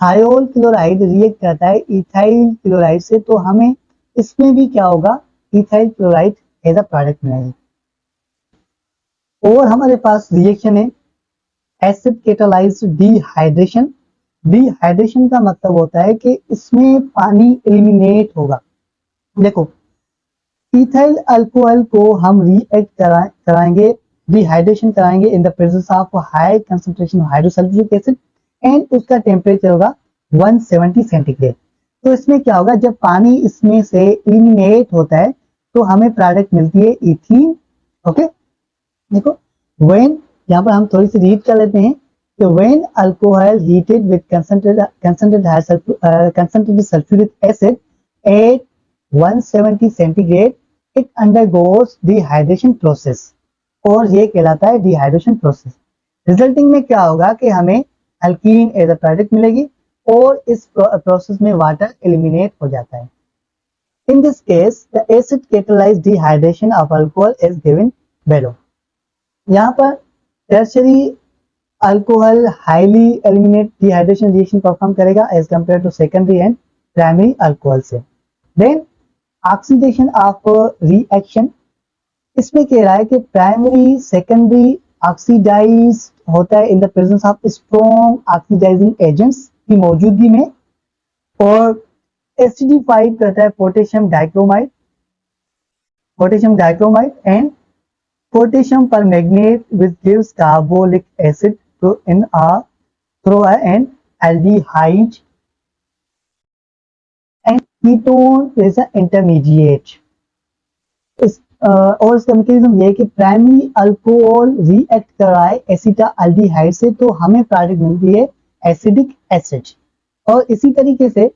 थायोल क्लोराइड रिएक्ट करता है इथाइल क्लोराइड से तो हमें इसमें भी क्या होगा, ethyl chloride as a product मिलेगी। और हमारे पास रिएक्शन है एसिड कैटालाइज्ड डिहाइड्रेशन। डिहाइड्रेशन का मतलब होता है कि इसमें पानी एलिमिनेट होगा। देखो इथाइल अल्कोहल को हम रिएक्ट कराएंगे, डिहाइड्रेशन कराएंगे in the presence of high concentration hydrosulphuric acid and उसका टेम्परेचर होगा 170 सेंटीग्रेड। तो इसमें क्या होगा, जब पानी इसमें से एलिमिनेट होता है तो हमें प्रोडक्ट मिलती है इथीन। ओके, देखो व्हेन, यहाँ पर हम थोड़ी सी रीड कर लेते हैं कि when alcohol heated with concentrated sulfuric acid at 170 centigrade it undergoes dehydration process, और ये कहलाता है डिहाइड्रेशन प्रोसेस। रिजल्टिंग में क्या होगा कि हमें अल्कीन एज अ प्रोडक्ट मिलेगी और इस प्रोसेस में वाटर एलिमिनेट हो जाता है। In this case, the acid catalyzed dehydration of alcohol is given below. यहाँ पर tertiary alcohol highly eliminate dehydration reaction perform करेगा as compare to secondary and primary alcohol से। देन ऑक्सीडेशन ऑफ रिएक्शन, इसमें कह रहा है कि प्राइमरी सेकेंडरी ऑक्सीडाइज होता है in the presence of strong oxidizing agents की मौजूदगी में, और एसिडिफाइड करता है potassium dichromide and potassium permanganate which gives carbolic acid through an aldehyde, and ketone is an intermediate। और इसका मैकेनिज्म ये है कि प्राइमरी अल्कोहल रिएक्ट कर रहा है एसिटाल्डिहाइड से, तो हमें प्रोडक्ट मिलती है एसिडिक एसिड, और इसी तरीके से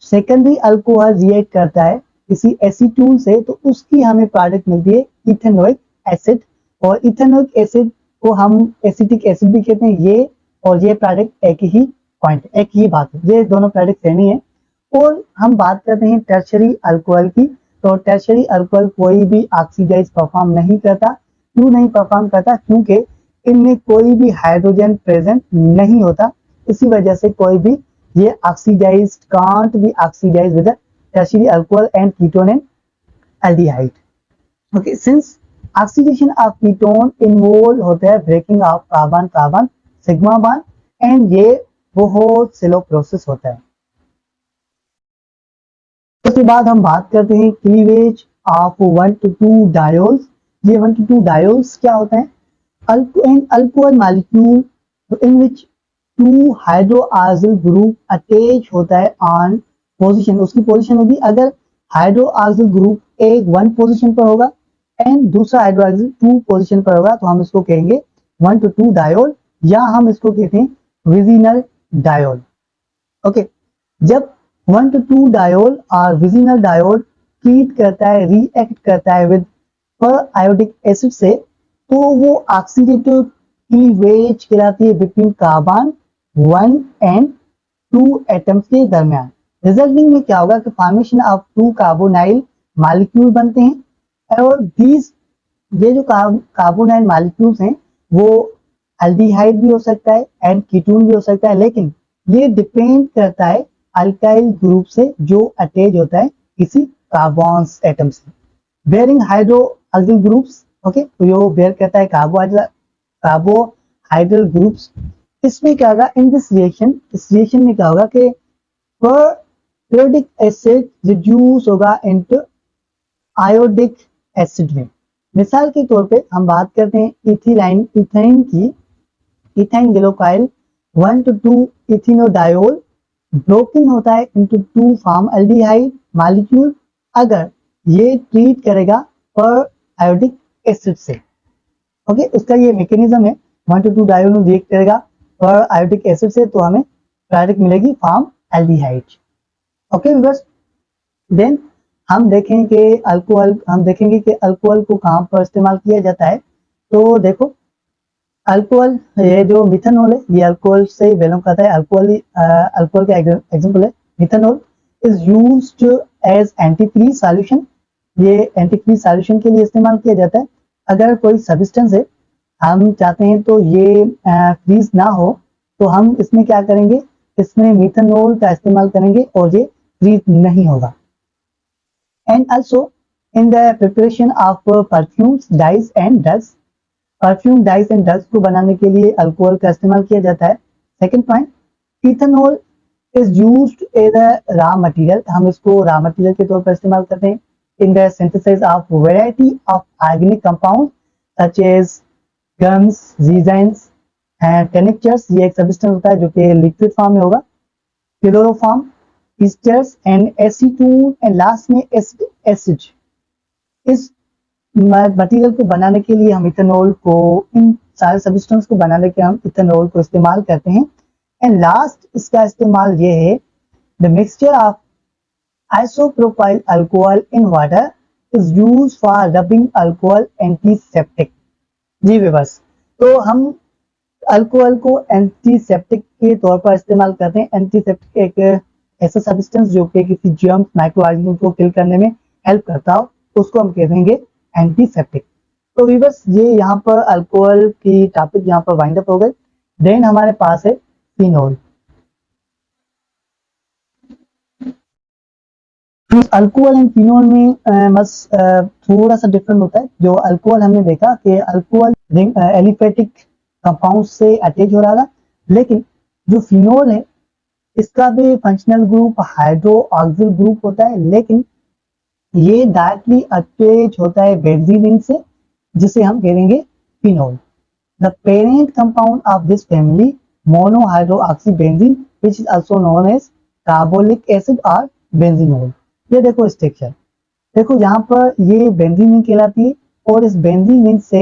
सेकेंडरी अल्कोहल रिएक्ट करता है किसी एसीटोन से, तो उसकी हमें प्रोडक्ट मिलती है इथेनोइक एसिड, और इथेनोइक एसिड को हम एसिटिक एसिड भी कहते हैं। ये और ये प्रोडक्ट एक ही पॉइंट, एक ही बात है, ये दोनों प्रोडक्ट सेम ही है। और हम बात करते हैं टर्शरी अल्कोहल की, तो टर्शरी अल्कोहल कोई भी ऑक्सीडाइज परफॉर्म नहीं करता। क्यों नहीं परफॉर्म करता? क्योंकि इनमें कोई भी हाइड्रोजन प्रेजेंट नहीं होता, इसी वजह से कोई भी ये oxidise can't be oxidise with tertiary alcohol and ketone and aldehyde. Okay, since oxidation of ketone involve होता है breaking of carbon carbon sigma bond, and ये बहुत स्लो प्रोसेस होता है। उसके बाद हम बात करते हैं क्लीवेज ऑफ 1 to 2 डायोल्स। ये 1 to 2 डायोल्स क्या होता है? अल्कोहल मॉलिक्यूल इन विच 2 हाइड्रोक्सिल ग्रुप अटैच होता है ऑन पोजीशन, उसकी पोजीशन होगी, अगर हाइड्रोक्सिल ग्रुप एक 1 पोजीशन पर होगा एंड दूसरा हाइड्रोक्सिल 2 पोजीशन पर होगा, तो हम इसको कहेंगे 1 to 2 डायोल, या हम इसको कहते हैं विजिनल डायोल। ओके, जब 1 to 2 डायोल और विजिनल डायोल ट्रीट करता है, रिएक्ट करता है विद पर आयोडिक एसिड से, तो वो ऑक्सीडेटिव क्लीवेज कहलाती है बिटवीन कार्बन 1 एंड 2 एटम्स के दरमियान। रिजल्टिंग में क्या होगा कि फॉर्मेशन ऑफ 2 कार्बोनाइल मॉलिक्यूल बनते हैं, और ये जो कार्बोनाइल मॉलिक्यूल्स हैं वो एल्डिहाइड भी हो सकता है एंड कीटोन भी हो सकता है, लेकिन ये डिपेंड करता है अल्काइल ग्रुप से जो अटैच होता है किसी कार्बन एटम से। बेयरिंग हाइड्रोक्सिल ग्रुप्स, ओके, तो ये बेयर करता है कार्बोहाइड्रल ग्रुप्स। इसमें क्या होगा इन दिस रिएक्शन, इस रिएक्शन में क्या होगा कि क्लोरिक एसिड रिड्यूस होगा इनटू आयोडिक एसिड में। मिसाल के तौर पे हम बात करते हैं इथाइन की, इथाइन ग्लाइकोल 1 to 2 इथेनोडायोल ब्रोकन होता है इनटू 2 फॉर्म एल्डिहाइड मॉलिक्यूल, अगर ये ट्रीट करेगा पर आयोडिक एसिड से। ओके, उसका ये मैकेनिज्म है, 1 to 2 डायोल रिएक्ट करेगा पर आयोडिक एसिड से, तो हमें प्रोडक्ट मिलेगी formaldehyde. Okay viewers, then हम देखेंगे कि अल्कोहल को कहां पर इस्तेमाल किया जाता है। तो देखो, अल्कोहल, ये जो मिथेनॉल है ये अल्कोहल से बिलोंग करता है। अल्कोहल का एग्जांपल है methanol, is used as antifreeze solution. ये एंटीफ्रीज सॉल्यूशन के लिए इस्तेमाल किया जाता है। अगर कोई सब्सटेंस है, हम चाहते हैं तो ये फ्रीज ना हो, तो हम इसमें क्या करेंगे, इसमें मिथेनॉल का इस्तेमाल करेंगे और ये फ्रीज नहीं होगा। And also in the preparation of perfumes, dyes and drugs, perfume dyes and drugs को बनाने के लिए अल्कोहल का इस्तेमाल किया जाता है। Second point, ethanol is used as a raw material, हम इसको रॉ मटेरियल के तौर पर इस्तेमाल करते हैं in the synthesis of variety of organic compound such as gums, resins and tinctures. ये एक सब्सटेंस होता है जो कि लिक्विड फॉर्म में होगा, chloroform, esters and acetone, and last में एसिड। इस मटेरियल को बनाने के लिए हम इथेनॉल को, इन सारे सब्सटेंस को बनाने के हम इथेनॉल को इस्तेमाल करते हैं। एंड लास्ट इसका इस्तेमाल ये है, the mixture of isopropyl alcohol in water is used for rubbing alcohol antiseptic. जी बस, तो हम अल्कोहल को एंटीसेप्टिक के तौर पर इस्तेमाल करते हैं। एंटीसेप्टिक एक ऐसा सब्सटेंस जो कि किसी जर्म्स, माइक्रो ऑर्गेनिज्म को किल करने में हेल्प करता हो, उसको हम कहेंगे एंटीसेप्टिक। तो वीवर्स, ये यहाँ पर अल्कोहल की टॉपिक यहाँ पर वाइंड अप हो गई। देन हमारे पास है फिनोल। अल्कोहल एंड फिनोल में बस थोड़ा सा डिफरेंट होता है। जो अल्कोहल हमने देखा कि अल्कोहल रिंग एलिफेटिक कंपाउंड से अटैच हो रहा था, लेकिन जो फिनोल है इसका भी फंक्शनल ग्रुप हाइड्रो ऑक्सिल ग्रुप होता है, लेकिन ये डायरेक्टली अटैच होता है बेंजीन रिंग से, जिसे हम कहेंगे phenol. The parent compound of this family monohydroxybenzene which is also known as carbolic acid और बेंजीनोल। ये देखो स्ट्रक्चर, देखो यहाँ पर ये बेंजीन रिंग कहलाती है और इस बेंजीन रिंग से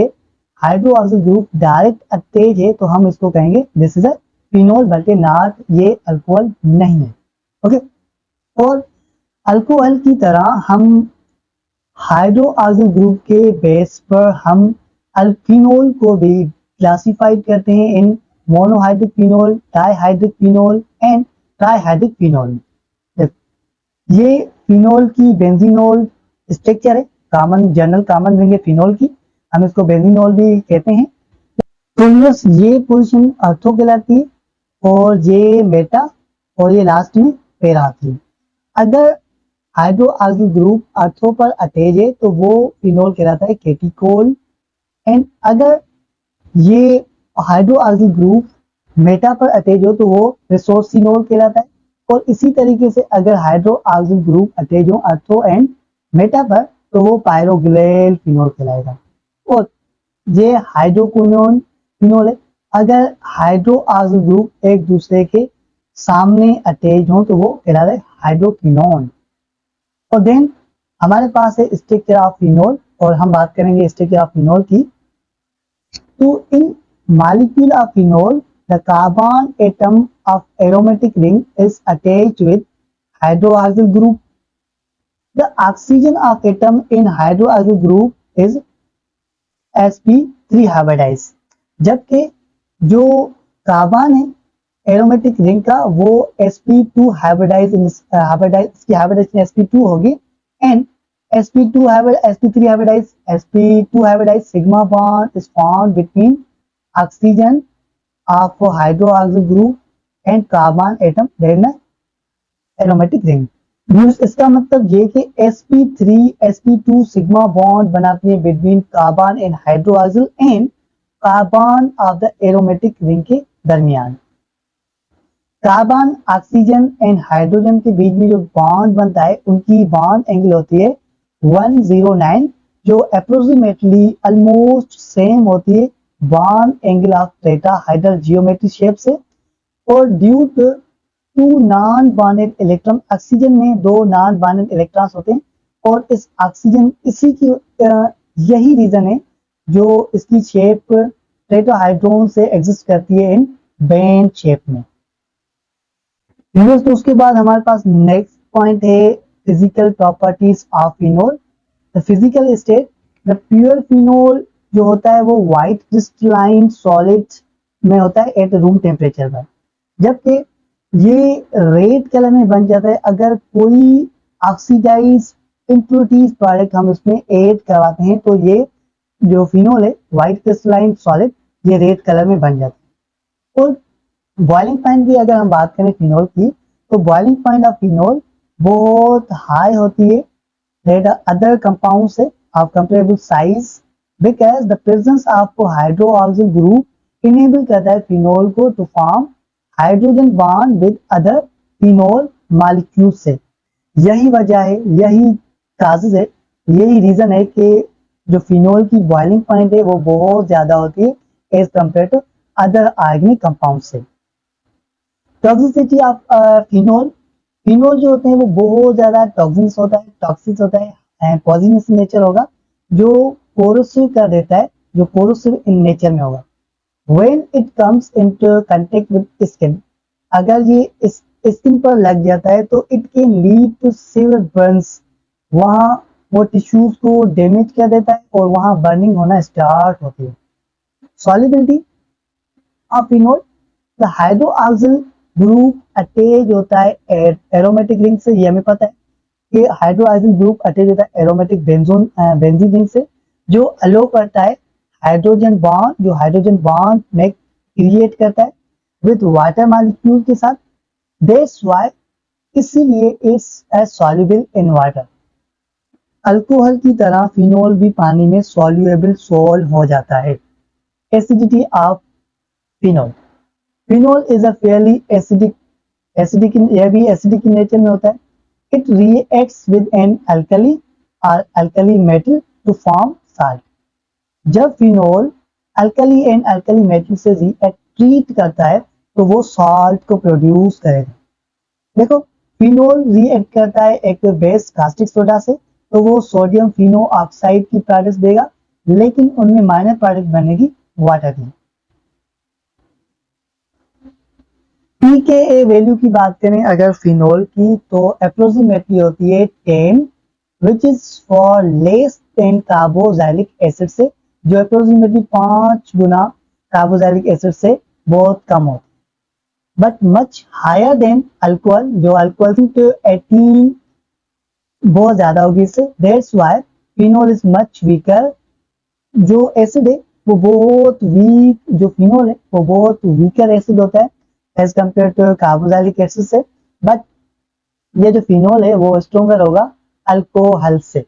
हाइड्रोक्सिल ग्रुप डायरेक्ट अटैच है, तो हम इसको कहेंगे दिस इज अ फिनोल, बल्कि नॉट, ये अल्कोहल नहीं है। ओके, और अल्कोहल की तरह हम हाइड्रोक्सिल ग्रुप के बेस पर हम अल्फिनोल को भी क्लासिफाइड करते हैं in monohydric phenol, dihydric phenol and trihydric phenol. ये फिनोल की बेंजीनोल स्ट्रक्चर है, कॉमन जनरल कॉमन रिंग है फिनोल की, हम इसको बेंजीनोल भी कहते हैं। तो ये पोजीशन अर्थो कहलाती है और ये मेटा और ये लास्ट में पैरा आती है। अगर हाइड्रोक्सिल ग्रुप अर्थो पर अटैच है तो वो फिनोल कहलाता है केटिकोल, एंड अगर ये हाइड्रोक्सिल ग्रुप मेटा पर अटैच हो तो वो रिसोर्सिनोल कहलाता है। और इसी तरीके से अगर हाइड्रोक्सिल ग्रुप अटैच हो अर्थो एंड मेटा पर तो वो पायरोग्लिल फिनोल कहलाएगा। और ये हाइड्रोक्विनोन फिनोल है। अगर हाइड्रोक्सिल ग्रुप एक दूसरे के सामने अटैच हो तो वो कहलाता है हाइड्रोक्विनोन। और देन हमारे पास है स्ट्रक्चर ऑफ फिनोल, और हम बात करेंगे स्ट्रक्चर ऑफ फिनोल की। तो in molecule of phenol the carbon atom of aromatic ring is attached with hydroxyl group. The oxygen of atom in hydroxyl group is sp3 hybridized, जबकि जो carbon है aromatic ring का वो sp2 hybridise, इसकी hybridisation sp2 होगी, and sp2 sp3 hybridise, sp2 hybridise sigma bond is formed between oxygen of hydroxyl group and carbon atom in aromatic ring। इसका मतलब ये कि sp3 sp2 सिग्मा बॉन्ड बनाती है between carbon and hydroxyl and carbon of the aromatic ring के दरमियान। Carbon oxygen and hydrogen के बीच में जो बॉन्ड बनता है उनकी बॉन्ड एंगल होती है 109, जो अप्रोक्सीमेटली ऑलमोस्ट सेम होती है bond angle of tetrahedral geometry shape से। और due to non bonded electron, oxygen में दो नॉन बॉन्डेड इलेक्ट्रॉन्स होते हैं और इस ऑक्सीजन इसी की यही रीजन है जो इसकी शेप टेट्राहाइड्रोन से एग्जिस्ट करती है इन बैंड शेप में। तो उसके बाद हमारे पास नेक्स्ट पॉइंट है physical properties of phenol. The physical state, the pure phenol जो होता है वो व्हाइट क्रिस्टलाइन सॉलिड में होता है एट रूम टेम्परेचर पर, जबकि ये रेड कलर में बन जाता है अगर कोई ऑक्सीडाइज इम्प्योरिटीज प्रोडक्ट हम इसमें ऐड करवाते हैं, तो ये जो फिनोल है व्हाइट क्रिस्टलाइन सॉलिड ये रेड कलर में बन जाता है। और बॉइलिंग पॉइंट की अगर हम बात करें फिनोल की, तो बॉइलिंग पॉइंट ऑफ फिनोल बहुत हाई होती है दैट अदर कंपाउंड से of comparable size, because the presence of hydroxyl group enable करता है फिनोल को to form hydrogen bond with other phenol molecule से। यही वजह है, यही काजेज है, यही रीजन है कि जो फिनोल की बॉइलिंग पॉइंट है वो बहुत ज्यादा होती है as compare to other organic compound से। टॉक्सिसिटी ऑफ फिनोल, फिनोल जो होते हैं वो बहुत ज्यादा टॉक्सिक होता है, पॉइजनस नेचर होगा, जो कोरोसिव कर देता है, जो कोरोसिव इन नेचर में होगा। When it comes into contact with skin, अगर ये इस स्किन पर लग जाता है तो it can lead to severe burns, वहां वो टिश्यूज को डैमेज कर देता है और वहां बर्निंग होना स्टार्ट होती है। Solubility of phenol, the hydroxyl group attach होता है एरोमेटिक रिंग से, ये हमें पता है कि हाइड्रोक्सिल ग्रुप अटैच होता है एरोमेटिक बेंजीन रिंग से, जो अलो करता है हाइड्रोजन बॉन्ड, जो हाइड्रोजन बॉन्ड मेक क्रिएट करता है विद वाटर मॉलिक्यूल के साथ, दैट्स व्हाई इसीलिए it's as soluble in water. Alcohol की तरह फिनोल भी पानी में सॉल्युएबल सोल हो जाता है। Acidity of phenol, phenol is a fairly acidic, यह भी एसिडिक नेचर में होता है। It reacts with an alkali और alkali metal to form salt. जब phenol alkali and alkali metal से ट्रीट करता है तो वो सॉल्ट को प्रोड्यूस करेगा। देखो फिनोल रिएक्ट करता है एक बेस कास्टिक सोडा से, तो वो सोडियम फिनो ऑक्साइड की प्रोडक्ट देगा, लेकिन उनमें माइनर प्रोडक्ट बनेगी वाटर की। pKa वैल्यू की बात करें अगर फिनोल की, तो अप्रोक्सीमेटली होती है 10, which is for less than carboxylic acid से, जो अप्रोक्सीमेटली 5 गुना कार्बोक्सिलिक एसिड से बहुत कम होती है, but much higher than alcohol, जो अल्कोहल थी तो 18 बहुत ज्यादा होगी इससे। That's why phenol is much weaker. जो एसिड है वो बहुत वीक, जो फिनोल है वो बहुत वीकर एसिड होता है as compare to carboxylic acid से, बट ये जो फिनोल है वो स्ट्रोंगर होगा अल्कोहल से।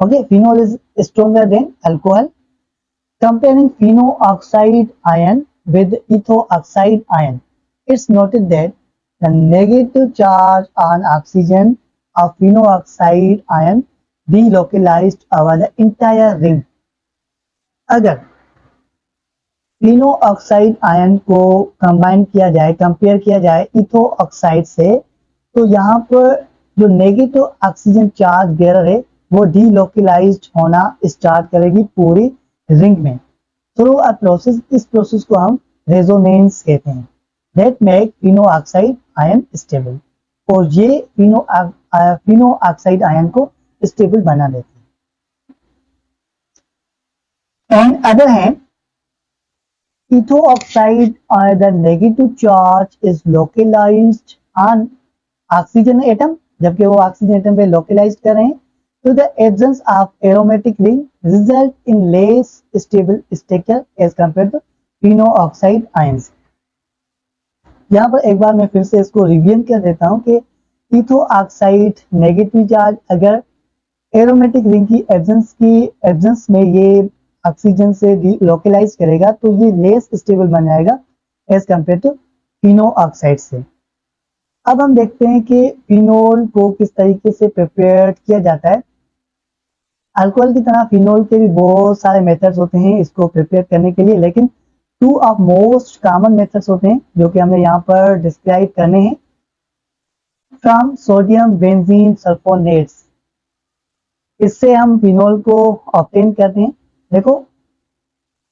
Okay, phenol is stronger than alcohol. Comparing pheno oxide ion with etho oxide ion, it's noted that the negative charge on oxygen of pheno oxide ion delocalized over the entire ring. अगर pheno oxide ion को combine किया जाए, compare किया जाए इथो oxide से, तो यहाँ पर जो नेगेटिव ऑक्सीजन चार्ज बेरर है वो डीलोकलाइज्ड होना स्टार्ट करेगी पूरी रिंग में थ्रू अ प्रोसेस। इस प्रोसेस को हम रेजोनेंस कहते हैं, that make Fino oxide ion stable, और ये फिनो ऑक्साइड आयन को स्टेबल बना देते हैं। And other hand etho oxide the negative charge is localized on oxygen atom, जबकि वो ऑक्सीजन एटम पे लोकलाइज कर रहे हैं, तो the absence of aromatic ring result in less stable structure as compare to phenoxide ions. यहाँ पर एक बार मैं फिर से इसको रिवीजन कर देता हूँ कि इथो ऑक्साइड नेगेटिव चार्ज अगर एरोमेटिक रिंग की एब्सेंस में ये ऑक्सीजन से लोकलाइज करेगा तो ये लेस स्टेबल बन जाएगा as compare to phenoxide से। अब हम देखते हैं कि फिनोल को किस तरीके से प्रिपेयर किया जाता है। अल्कोहल की तरह फिनोल के भी बहुत सारे मेथड्स होते हैं इसको प्रिपेयर करने के लिए, लेकिन 2 ऑफ मोस्ट कॉमन मेथड्स होते हैं जो कि हमें यहाँ पर डिस्क्राइब करने हैं। फ्रॉम सोडियम बेंजीन सल्फोनेट्स, इससे हम फिनोल को ऑब्टेन करते हैं। देखो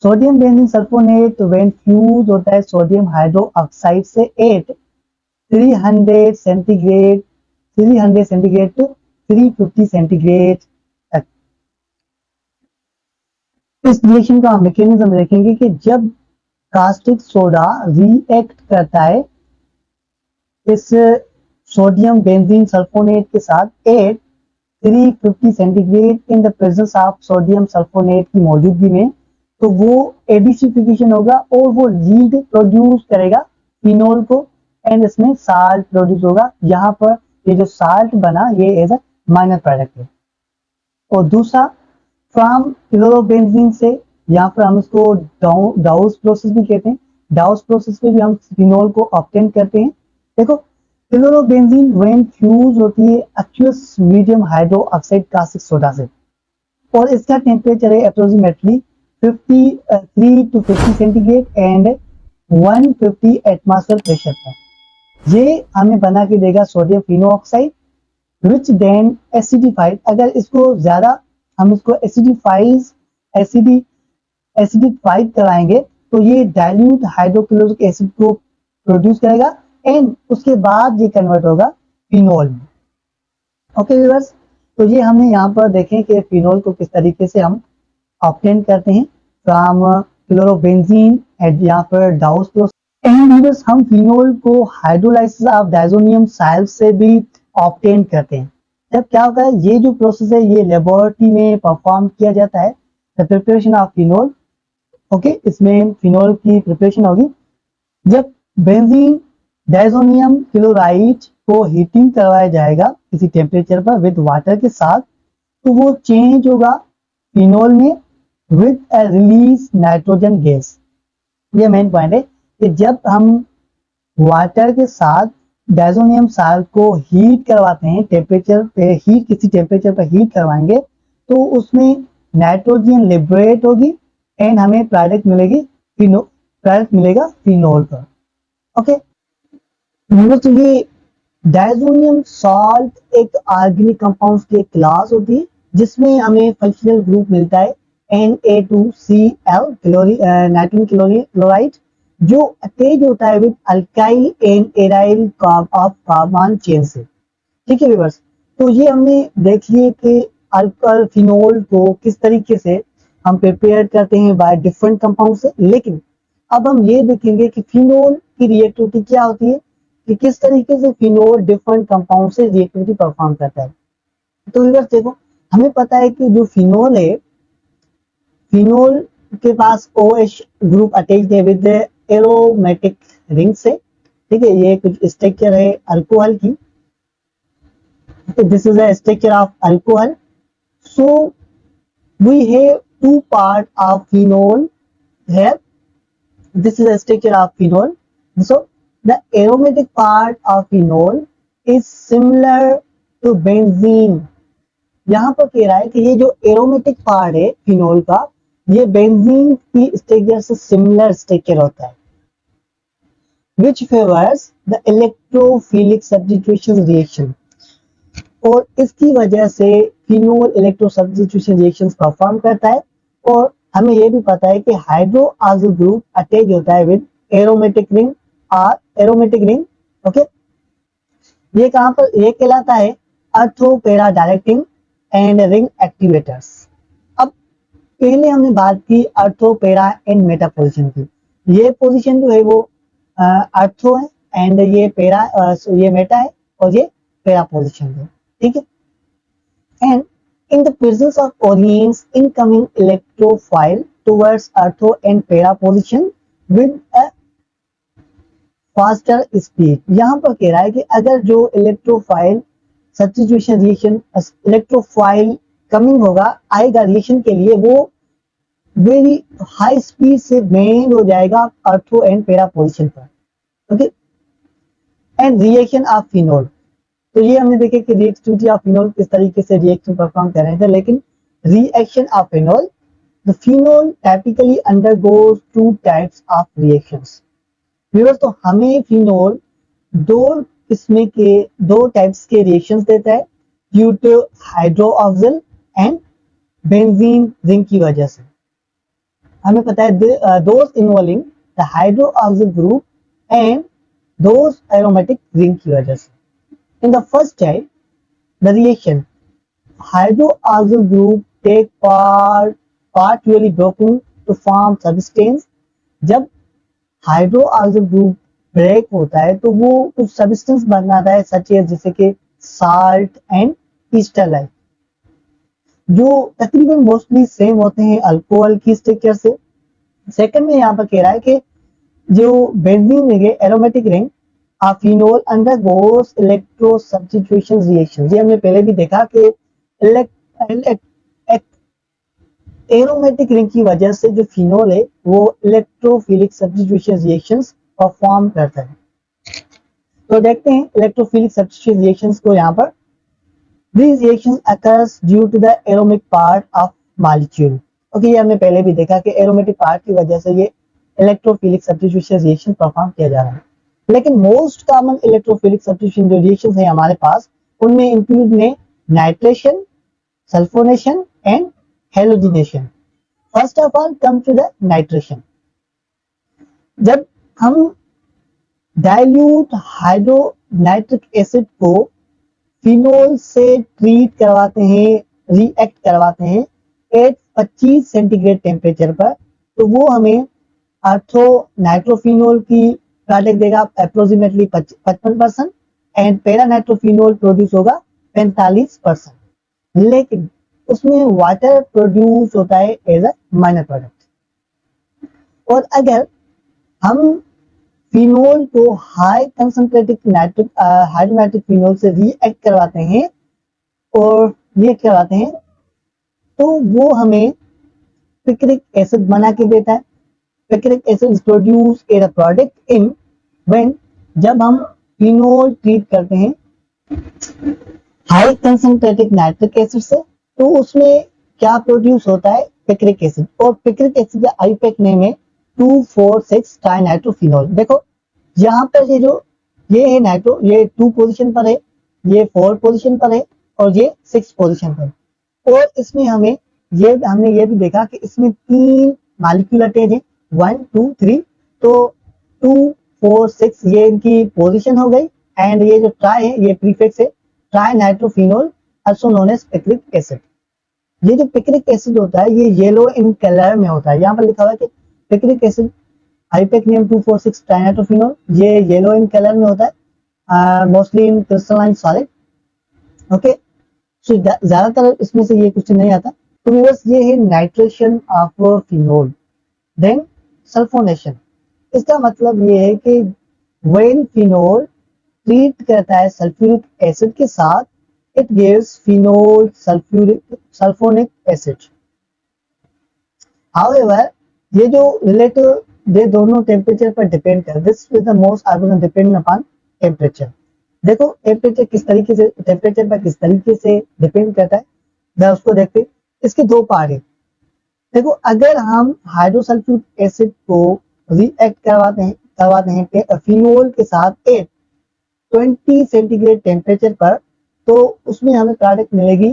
sodium benzene sulphonate when fuse होता है सोडियम हाइड्रो ऑक्साइड से 300 सेंटीग्रेड टू 350 सेंटीग्रेड तक। इस रिएक्शन का मैकेनिज्म देखेंगे कि जब कास्टिक सोडा रिएक्ट करता है इस सोडियम बेंजीन सल्फोनेट के साथ 350 centigrade in the presence of sodium sulphonate की मौजूदगी में, तो वो एडिसिफिकेशन होगा और वो यील्ड प्रोड्यूस करेगा फिनोल को, एंड इसमें साल्ट प्रोड्यूस होगा। यहाँ पर ये जो साल्ट बना ये एज अ माइनर प्रोडक्ट है। और दूसरा फ्रॉम क्लोरोबेंजीन से, यहाँ पर हम इसको डाउस प्रोसेस भी कहते हैं। डाउस प्रोसेस में भी हम फिनोल को ऑब्टेन करते हैं। देखो क्लोरोबेंजीन व्हेन फ्यूज होती है aqueous medium hydroxide caustic soda से, और इसका टेम्परेचर है approximately 53 to 50 centigrade and 150 atmosphere pressure पर। ये हमें बना के देगा sodium phenoxide which then acidified. अगर इसको ज्यादा हम इसको एसिडिफाइड कराएंगे तो ये डाइल्यूट हाइड्रोक्लोरिक एसिड को प्रोड्यूस करेगा एंड उसके बाद ये कन्वर्ट होगा फिनोल में। ओके व्यूअर्स, तो ये हमने यहाँ पर देखें कि फिनोल को किस तरीके से हम ऑब्टेन करते हैं फ्रॉम क्लोरोबेंजीन एंड यहाँ पर डाउस प्रोसेस। एंड व्यूअर्स, हम फिनोल को हाइड्रोलाइसिस ऑफ डायजोनियम साल्ट से भी ऑब्टेन करते हैं। जब क्या होता है, ये जो प्रोसेस है ये लेबोरेटरी में परफॉर्म किया जाता है, the preparation of phenol okay, इसमें फिनोल की प्रिपरेशन होगी। जब बेंजीन डायज़ोनियम क्लोराइड को हीटिंग करवाया जाएगा किसी टेम्परेचर पर विद वाटर के साथ, तो वो चेंज होगा फिनोल में विद रिलीज नाइट्रोजन गैस। ये मेन पॉइंट है कि जब हम वाटर के साथ डायज़ोनियम साल्ट को हीट करवाते हैं, टेम्परेचर पे हीट, किसी टेम्परेचर पर हीट करवाएंगे, तो उसमें नाइट्रोजन लिबरेट होगी एंड हमें प्रोडक्ट मिलेगी प्रोडक्ट मिलेगा फिनोल का। ओके, तो ये डायज़ोनियम सॉल्ट एक ऑर्गेनिक कंपाउंड्स की क्लास होती है जिसमें हमें फंक्शनल ग्रुप मिलता है Na2Cl नाइट्रोजन क्लोराइड, जो अटैच होता है with alkyl and aryl of carbon chain से। ठीक है व्यूअर्स, तो ये हमने देख लिए कि अल्कोहल फिनोल को किस तरीके से हम प्रिपेयर करते हैं बाय डिफरेंट कंपाउंड से। लेकिन अब हम ये देखेंगे कि फिनोल की रिएक्टिविटी क्या होती है, कि किस तरीके से फिनोल डिफरेंट कंपाउंड से रिएक्टिविटी परफॉर्म करता है। तो व्यूअर्स देखो, हमें पता है कि जो फिनोल है, फिनोल के पास OH ग्रुप अटैच्ड है विद एरोमेटिक रिंग से। ठीक है, ये कुछ स्ट्रक्चर है अल्कोहल की। This is a structure of alcohol. So we have two part of phenol here. This is a structure of phenol. So the aromatic part of phenol is similar to benzene. यहाँ पर कह रहा है कि ये जो aromatic part है phenol का, ये बेंजीन की स्ट्रक्चर से सिमिलर स्ट्रक्चर होता है, which favors the electrophilic substitution reaction. और इसकी वजह से phenol electro substitution reactions perform करता है। और हमें यह भी पता है कि हाइड्रोक्सिल ग्रुप अटैच होता है विद एरोमेटिक रिंग और एरोमेटिक रिंग। ओके, ये कहां पर, ये कहलाता है अर्थो para directing and ring activators. अब पहले हमने बात की अर्थो पैरा एंड मेटा पोजिशन की। ये पोजिशन जो है वो अर्थो है एंड ये पैरा, ये मेटा है और ये पैरा पोजिशन है। ठीक है, and in the presence of Orion's incoming electrophile towards ortho and para position with a faster speed। यहाँ पर कह रहा है कि अगर जो electrophile substitution reaction, electrophile coming होगा, आएगा रिएक्शन के लिए, वो वेरी हाई स्पीड से बेंड हो जाएगा ऑर्थो एंड पैरा पोजिशन पर। Okay, and reaction of phenol. तो ये हमने देखे कि रिएक्टिविटी ऑफ फिनोल किस तरीके से रिएक्शन परफॉर्म कर रहे थे। लेकिन reaction of phenol, the phenol typically undergoes two types of reactions. Viewers, तो हमें फिनोल दो टाइप्स के रिएक्शंस देता है due to hydroxyl and benzene ring की वजह से। हमें पता है those involving the hydroxyl group and those aromatic ring की वजह से। In the first type, the reaction hydroxyl group take partially broken to form substance। जब हाइड्रोक्सिल ग्रुप ब्रेक होता है तो वो कुछ सब्सटेंस बनाता है, सच है जैसे कि साल्ट एंड ईस्टरलाइट, जो तकरीबन मोस्टली सेम होते हैं अल्कोहल की स्ट्रक्चर से। सेकंड में यहाँ पर कह रहा है कि जो बेंजीन रिंग है, aromatic ring, phenol undergoes electro substitution reaction. ये हमने पहले भी देखा कि एरोमेटिक रिंग की वजह से जो फिनोल है वो इलेक्ट्रोफिलिक सब्स्टिट्यूशन रिएक्शंस परफॉर्म करता है। तो देखते हैं इलेक्ट्रोफिलिक सब्स्टिट्यूशन रिएक्शंस को। यहाँ पर these reactions occurs due to the aromatic part of molecule। Okay, ये हमने पहले भी देखा कि एरोमेटिक पार्ट की वजह से ये इलेक्ट्रोफिलिक सब्स्टिट्यूशन रिएक्शन परफॉर्म किया जा रहा है। लेकिन मोस्ट कॉमन इलेक्ट्रोफिलिक सब्स्टिट्यूशन जो रिएक्शंस है हमारे पास, उनमें इंक्लूड में nitration, sulphonation and halogenation. First of all come to the nitration. जब हम डाइल्यूट हाइड्रोनाइट्रिक एसिड को फिनोल से ट्रीट करवाते हैं, रिएक्ट करवाते हैं एट 25 सेंटीग्रेड टेम्परेचर पर, तो वो हमें ऑर्थो नाइट्रोफिनोल की प्रोडक्ट देगा approximately 55% and para nitrophenol produce होगा 45%। लेकिन उसमें वाटर प्रोड्यूस होता है एज अ माइनर प्रोडक्ट। और अगर हम फिनोल को हाई कंसंट्रेटेड नाइट्रिक हाइड्रोनाइट्रिक फिनोल से रिएक्ट करवाते हैं तो वो हमें पिक्रिक एसिड बना के देता है। Picric acid is produce a product in when, जब हम फिनोल ट्रीट करते हैं हाई कंसंट्रेटेड नाइट्रिक एसिड से, तो उसमें क्या प्रोड्यूस होता है, पिक्रिक एसिड। और पिक्रिक एसिड का आईपैक नेम है 2,4,6 ट्राइनाइट्रोफिनोल। देखो यहाँ पर ये है नाइट्रो, ये 2 पोजीशन पर है, ये 4 पोजीशन पर है और ये 6 पोजीशन पर। और इसमें हमने ये भी देखा कि इसमें 3 मॉलिक्यूल अटैच है, 1 2 3। तो 2 4 6 ये इनकी पोजीशन हो गई। एंड ये जो ट्राई है ये प्रीफिक्स है, tri nitrophenol also known as picric acid. ये जो पिक्रिक एसिड होता है ये येलो इन कलर में होता है। यहाँ पर लिखा हुआ है कि picric acid IUPAC name 2,4,6 trinitrophenol, ये येलो इन कलर में होता है, mostly in crystalline solid. Okay, so ज्यादातर इसमें से ये क्वेश्चन नहीं आता। तो बस ये है nitration of phenol. Then sulphonation, इसका मतलब ये है कि व्हेन फिनोल ट्रीट करता है सल्फ्यूरिक एसिड के साथ, it gives phenol sulphonic acid. However, ये जो रिलेटिव ये दोनों टेम्परेचर पर डिपेंड कर, this is the most argument depend upon temperature. देखो टेम्परेचर पर किस तरीके से डिपेंड करता है, मैं उसको देखते। इसके 2 पार्ट है। देखो अगर हम हाइड्रोसल्फ्यूरिक एसिड को रिएक्ट करवाते हैं फिनोल के साथ 20 सेंटीग्रेड टेम्परेचर पर, तो उसमें हमें प्रोडक्ट मिलेगी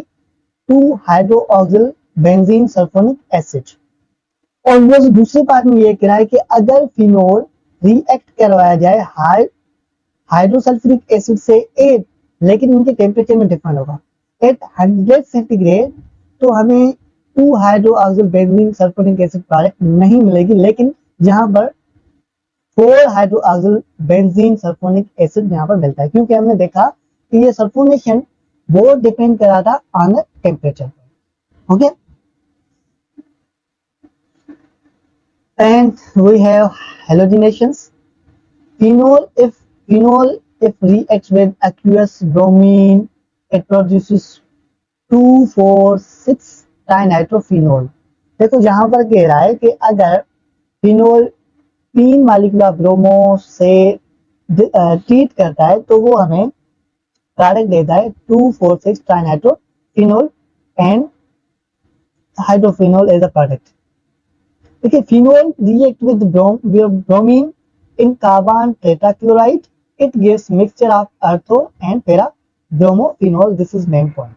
2 हाइड्रोक्सिल बेंजीन सल्फोनिक एसिड। और वो दूसरे पार्ट में ये कह रहा है कि अगर फिनोल रिएक्ट करवाया जाए हाइड्रोसल्फ्यूरिक एसिड से 8, लेकिन उनके टेम्परेचर में डिफरेंट होगा, 800 सेंटीग्रेड, तो हमें 2 hydroxyl benzene sulphonic acid product नहीं मिलेगी। लेकिन यहाँ पर 4 हाइड्रोक्सिल बेंजीन सल्फोनिक एसिड यहाँ पर मिलता है, क्योंकि हमने देखा कि ये सल्फोनेशन वो डिपेंड कर रहा था ऑन द टेम्परेचर पर। Okay, and we have halogenations. Phenol if reacts with aqueous bromine, it produces 2,4,6 trinitrophenol. देखो यहाँ पर कह रहा है कि अगर फिनोल 3 मालिक्यूल ब्रोमो से ट्रीट करता है तो वो हमें प्रोडक्ट देता है 2,4,6 trinitrophenol and hydrophenol as a product. देखिए, phenol react with bromine in carbon tetrachloride, it gives mixture of ortho and para bromophenol. This is main point.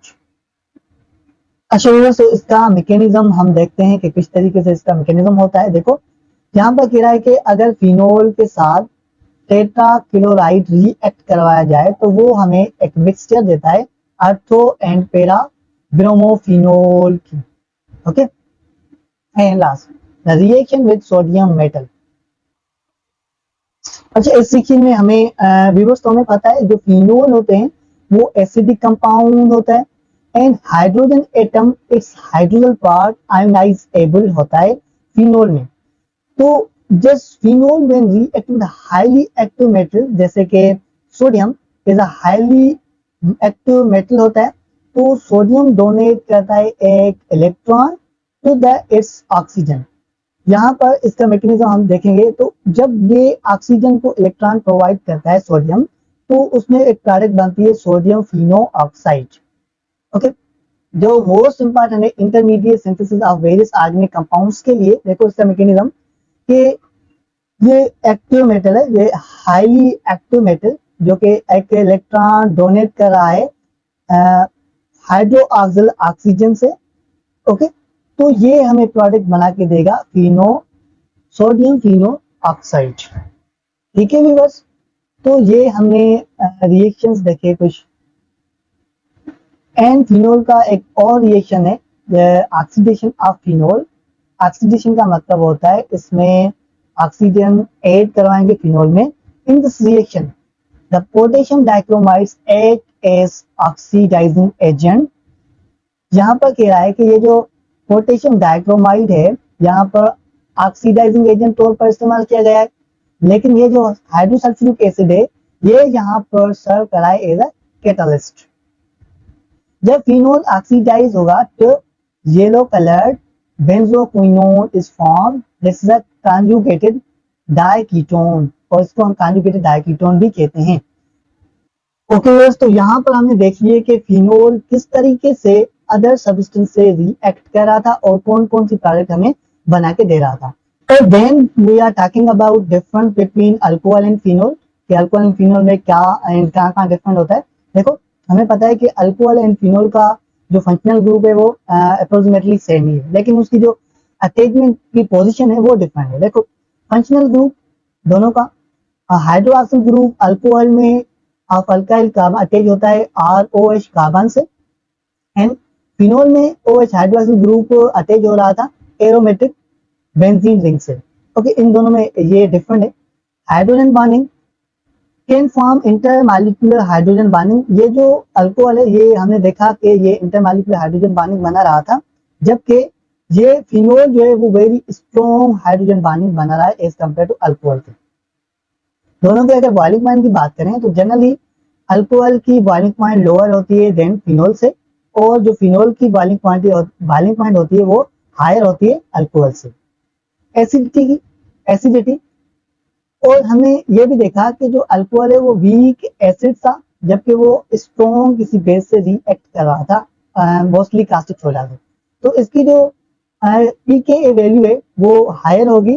अच्छा, तो इसका मैकेनिज्म हम देखते हैं कि किस तरीके से इसका मैकेनिज्म होता है। देखो यहाँ पर कह रहा है कि अगर फिनोल के साथ टेट्राक्लोराइड रिएक्ट करवाया जाए तो वो हमें एक मिक्सचर देता है अर्थो एंड पैरा ब्रोमोफिनोल की। Okay, and last the reaction with sodium metal. अच्छा, इस सेक्शन में हमें व्यूअर्स तो हमें पता है जो फिनोल होते हैं वो एसिडिक कंपाउंड होता है and hydrogen atom its hydrogen part ionisable होता है फिनोल में। तो just phenol when react with highly active metal जैसे कि sodium is a highly active metal होता है, तो सोडियम डोनेट करता है एक electron to the its oxygen. यहाँ पर इसका मैकेनिज्म हम देखेंगे। तो जब ये ऑक्सीजन को इलेक्ट्रॉन प्रोवाइड करता है सोडियम, तो उसमें एक प्रोडक्ट बनती है सोडियम फिनो ऑक्साइड। ओके, जो मोस्ट इंपॉर्टेंट है intermediate synthesis of various organic compounds के लिए। देखो इसका मैकेनिज्म कि ये एक्टिव मेटल है, ये हाईली एक्टिव मेटल जो कि एक इलेक्ट्रॉन डोनेट कर रहा है हाइड्रोक्सिल ऑक्सीजन से। ओके, तो ये हमें प्रोडक्ट बना के देगा सोडियम फिनो ऑक्साइड। ठीक है व्यूअर्स, तो ये हमने रिएक्शंस देखे कुछ। एंड फिनोल का एक और रिएक्शन है ऑक्सीडेशन ऑफ फिनोल। ऑक्सीडेशन का मतलब होता है इसमें ऑक्सीजन ऐड करवाएंगे फिनोल में। In this reaction the potassium dichromides act as oxidizing agent. यहाँ पर कह रहा है कि ये जो पोटेशियम डाइक्रोमाइड है यहाँ पर ऑक्सीडाइजिंग एजेंट तौर पर इस्तेमाल किया गया है, लेकिन ये जो हाइड्रोसल्फ्यूरिक एसिड है ये यहाँ पर सर्व करा है एज अ कैटलिस्ट। जब फिनोल ऑक्सीडाइज होगा तो yellow coloured benzoquinone is form, this is a conjugated diketone, और इसको हम कॉन्जुगेटेड डाइकीटोन भी कहते हैं। ओके तो यहाँ पर हमने देख लिया कि फिनोल किस तरीके से अदर सब्सटेंस से रिएक्ट कर रहा था और कौन कौन सी प्रोडक्ट हमें बना के दे रहा था। तो then we are talking about difference between alcohol and phenol, कि अल्कोहल एंड फिनोल में क्या कहाँ डिफरेंट होता है। देखो हमें पता है कि अल्कोहल एंड फिनोल का जो फंक्शनल ग्रुप है वो अप्रोक्सीमेटली सेम ही है, लेकिन उसकी जो अटैचमेंट की पोजीशन है वो डिफरेंट है। देखो फंक्शनल ग्रुप दोनों का, हाइड्रोक्सिल ग्रुप अल्कोहल में ऑफ अल्काइल कार्बन अटैच होता है ROH कार्बन से, एंड फिनोल में OH हाइड्रोक्सिल ग्रुप अटैच हो रहा था एरोमेटिक बेंजीन रिंग से। ओके इन दोनों में ये डिफरेंट है। Hydrogen bonding can form intermolecular hydrogen bonding, ये जो अल्कोहल है ये हमने देखा कि ये इंटरमॉलिक्यूलर हाइड्रोजन बॉन्डिंग बना रहा था, जबकि ये फिनोल जो है वो वेरी स्ट्रॉन्ग हाइड्रोजन बॉन्डिंग बना रहा है एज कम्पेयर टू अल्कोहल के। दोनों की अगर बॉइलिंग पॉइंट की बात करें तो जनरली अल्कोहल की बॉइलिंग पॉइंट लोअर होती है देन फिनोल से, और जो फिनोल की बॉइलिंग पॉइंट होती है वो हायर होती है अल्कोहल से। एसिडिटी, और हमने ये भी देखा कि जो अल्कोहल है वो वीक एसिड था, जबकि वो स्ट्रॉन्ग किसी बेस से रिएक्ट कर रहा था, मोस्टली कास्टिक सोडा से। तो इसकी जो पीके वैल्यू है वो हायर होगी,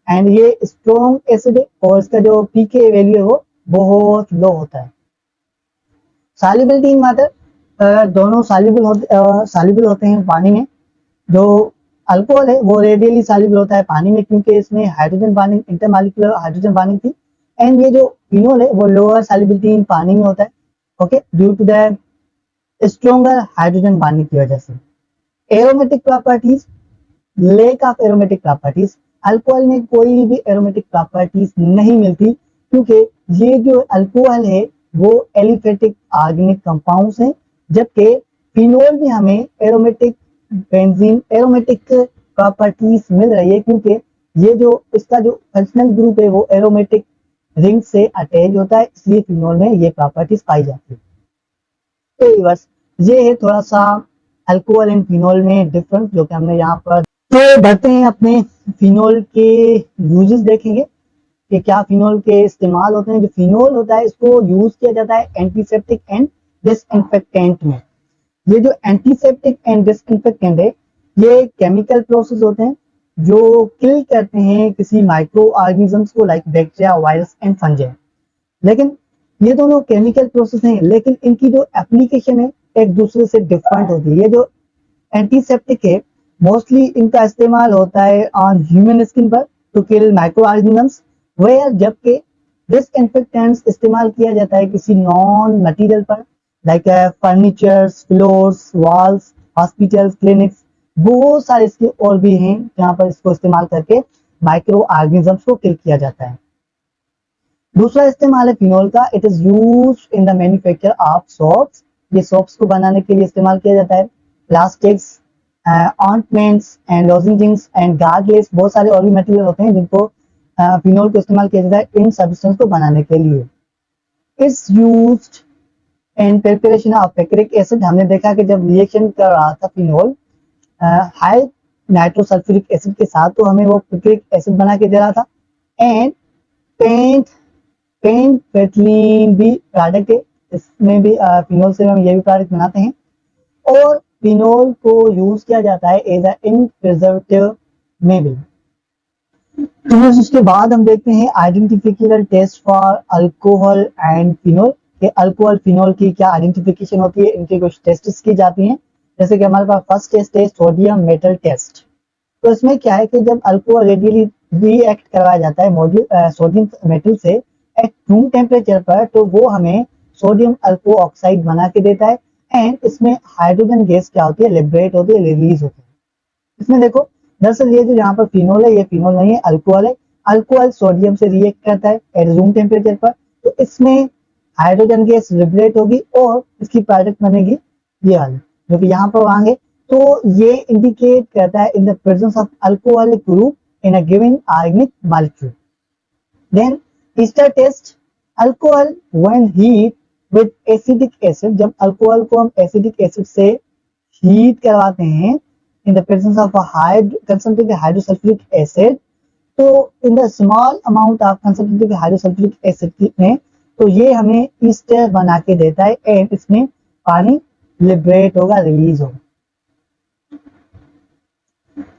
एंड ये स्ट्रॉन्ग एसिड है और इसका जो पीके वैल्यू है वो बहुत लो होता है। सॉल्युबिलिटी इन वाटर, दोनों सॉल्युबल होते हैं पानी में। जो अल्कोहल है वो रेडियली सॉल्युबल होता है पानी में, क्योंकि इसमें hydrogen bonding intermolecular hydrogen bonding थी, एंड ये जो फिनोल है वो लोअर सॉल्युबिलिटी इन पानी में होता है, okay, due to the stronger hydrogen bonding की वजह से। Aromatic properties, lack of aromatic properties, alcohol में कोई भी एरोमेटिक प्रॉपर्टीज नहीं मिलती, क्योंकि ये जो अल्कोहल है वो एलिफेटिक ऑर्गेनिक कंपाउंड्स हैं, जबकि फिनोल में हमें एरोमेटिक बेंजीन एरोमेटिक प्रॉपर्टीज मिल रही है, क्योंकि ये जो इसका जो फंक्शनल ग्रुप है वो एरोमेटिक रिंग से अटैच होता है, इसलिए फिनोल में ये प्रॉपर्टीज पाई जाती है। तो बस ये है थोड़ा सा अल्कोहल एंड फिनोल में डिफरेंस जो कि हमने यहाँ पर। तो बढ़ते हैं अपने फिनोल के यूजेस देखेंगे कि क्या फिनोल के इस्तेमाल होते हैं। जो फिनोल होता है इसको यूज किया जाता है एंटीसेप्टिक एंड डिसइंफेक्टेंट में। ये जो एंटीसेप्टिक एंड डिसइंफेक्टेंट है ये केमिकल प्रोसेस होते हैं जो किल करते हैं किसी माइक्रो ऑर्गेनिजम्स को, like bacteria, virus and fungi. लेकिन ये दोनों केमिकल प्रोसेस हैं, लेकिन इनकी जो एप्लीकेशन है एक दूसरे से डिफरेंट होती है। ये जो एंटीसेप्टिक है मोस्टली इनका इस्तेमाल होता है ऑन ह्यूमन स्किन पर to kill microorganisms, where जबकि डिसइंफेक्टेंट्स इस्तेमाल किया जाता है किसी नॉन मटेरियल पर, like furnitures, floors, walls, hospitals, clinics, बहुत सारे इसके और भी हैं जहाँ पर इसको इस्तेमाल करके माइक्रो ऑर्गेनिजम्स को किल किया जाता है। दूसरा इस्तेमाल है फिनोल का, it is used in the manufacture of soaps. ये सोप्स को बनाने के लिए इस्तेमाल किया जाता है। Plastics, ointments and लॉजेंजेस and gargles, बहुत सारे और भी मटेरियल होते हैं जिनको फिनोल को इस्तेमाल किया जाता है इन सब्सटेंस को बनाने के लिए। It's used in preparation of picric acid. हमने देखा कि जब रिएक्शन कर रहा था फिनोल हाई नाइट्रोसल्फ्यूरिक एसिड के साथ, तो हमें वो पिक्रिक एसिड बना के दे रहा था। एंड पेंट पेट्रीन भी प्रोडक्ट है, इसमें भी फिनोल से हम ये भी प्रोडक्ट बनाते हैं। और फिनोल को यूज किया जाता है एज इन प्रिजर्वेटिव में भी। तो उसके बाद हम देखते हैं identification test for alcohol and phenol, कि अल्कोहल फिनोल की क्या आइडेंटिफिकेशन होती है, इनके कुछ टेस्ट की जाती हैं। जैसे कि हमारे पास फर्स्ट टेस्ट है सोडियम मेटल टेस्ट। तो इसमें क्या है कि जब अल्कोहल रेडियली रिएक्ट करवाया जाता है सोडियम मेटल से एट रूम टेम्परेचर पर, तो वो हमें सोडियम अल्को ऑक्साइड बना के देता है, एंड इसमें हाइड्रोजन गैस क्या होती है, लिबरेट होती है, रिलीज होती है। इसमें देखो दरअसल ये जो यहाँ पर फिनोल है ये फिनोल नहीं है, अल्कोहल है। अल्कोहल सोडियम से रिएक्ट करता है एट रूम टेम्परेचर पर, तो इसमें हाइड्रोजन गैस लिबरेट होगी और इसकी प्रोडक्ट बनेगी ये वाली जो कि यहाँ पर आएंगे। तो ये इंडिकेट करता है in the presence of alcoholic group in a given organic molecule. Then ester test alcohol when heat with acidic acid. जब अल्कोहल को हम एसिडिक एसिड से हीट करवाते हैं in the presence of a high concentrated hydrosulfuric acid, तो in the small amount of concentrated hydrosulfuric acid में तो ये हमें ईस्टर बना के देता है एंड इसमें पानी लिबरेट होगा, रिलीज होगा।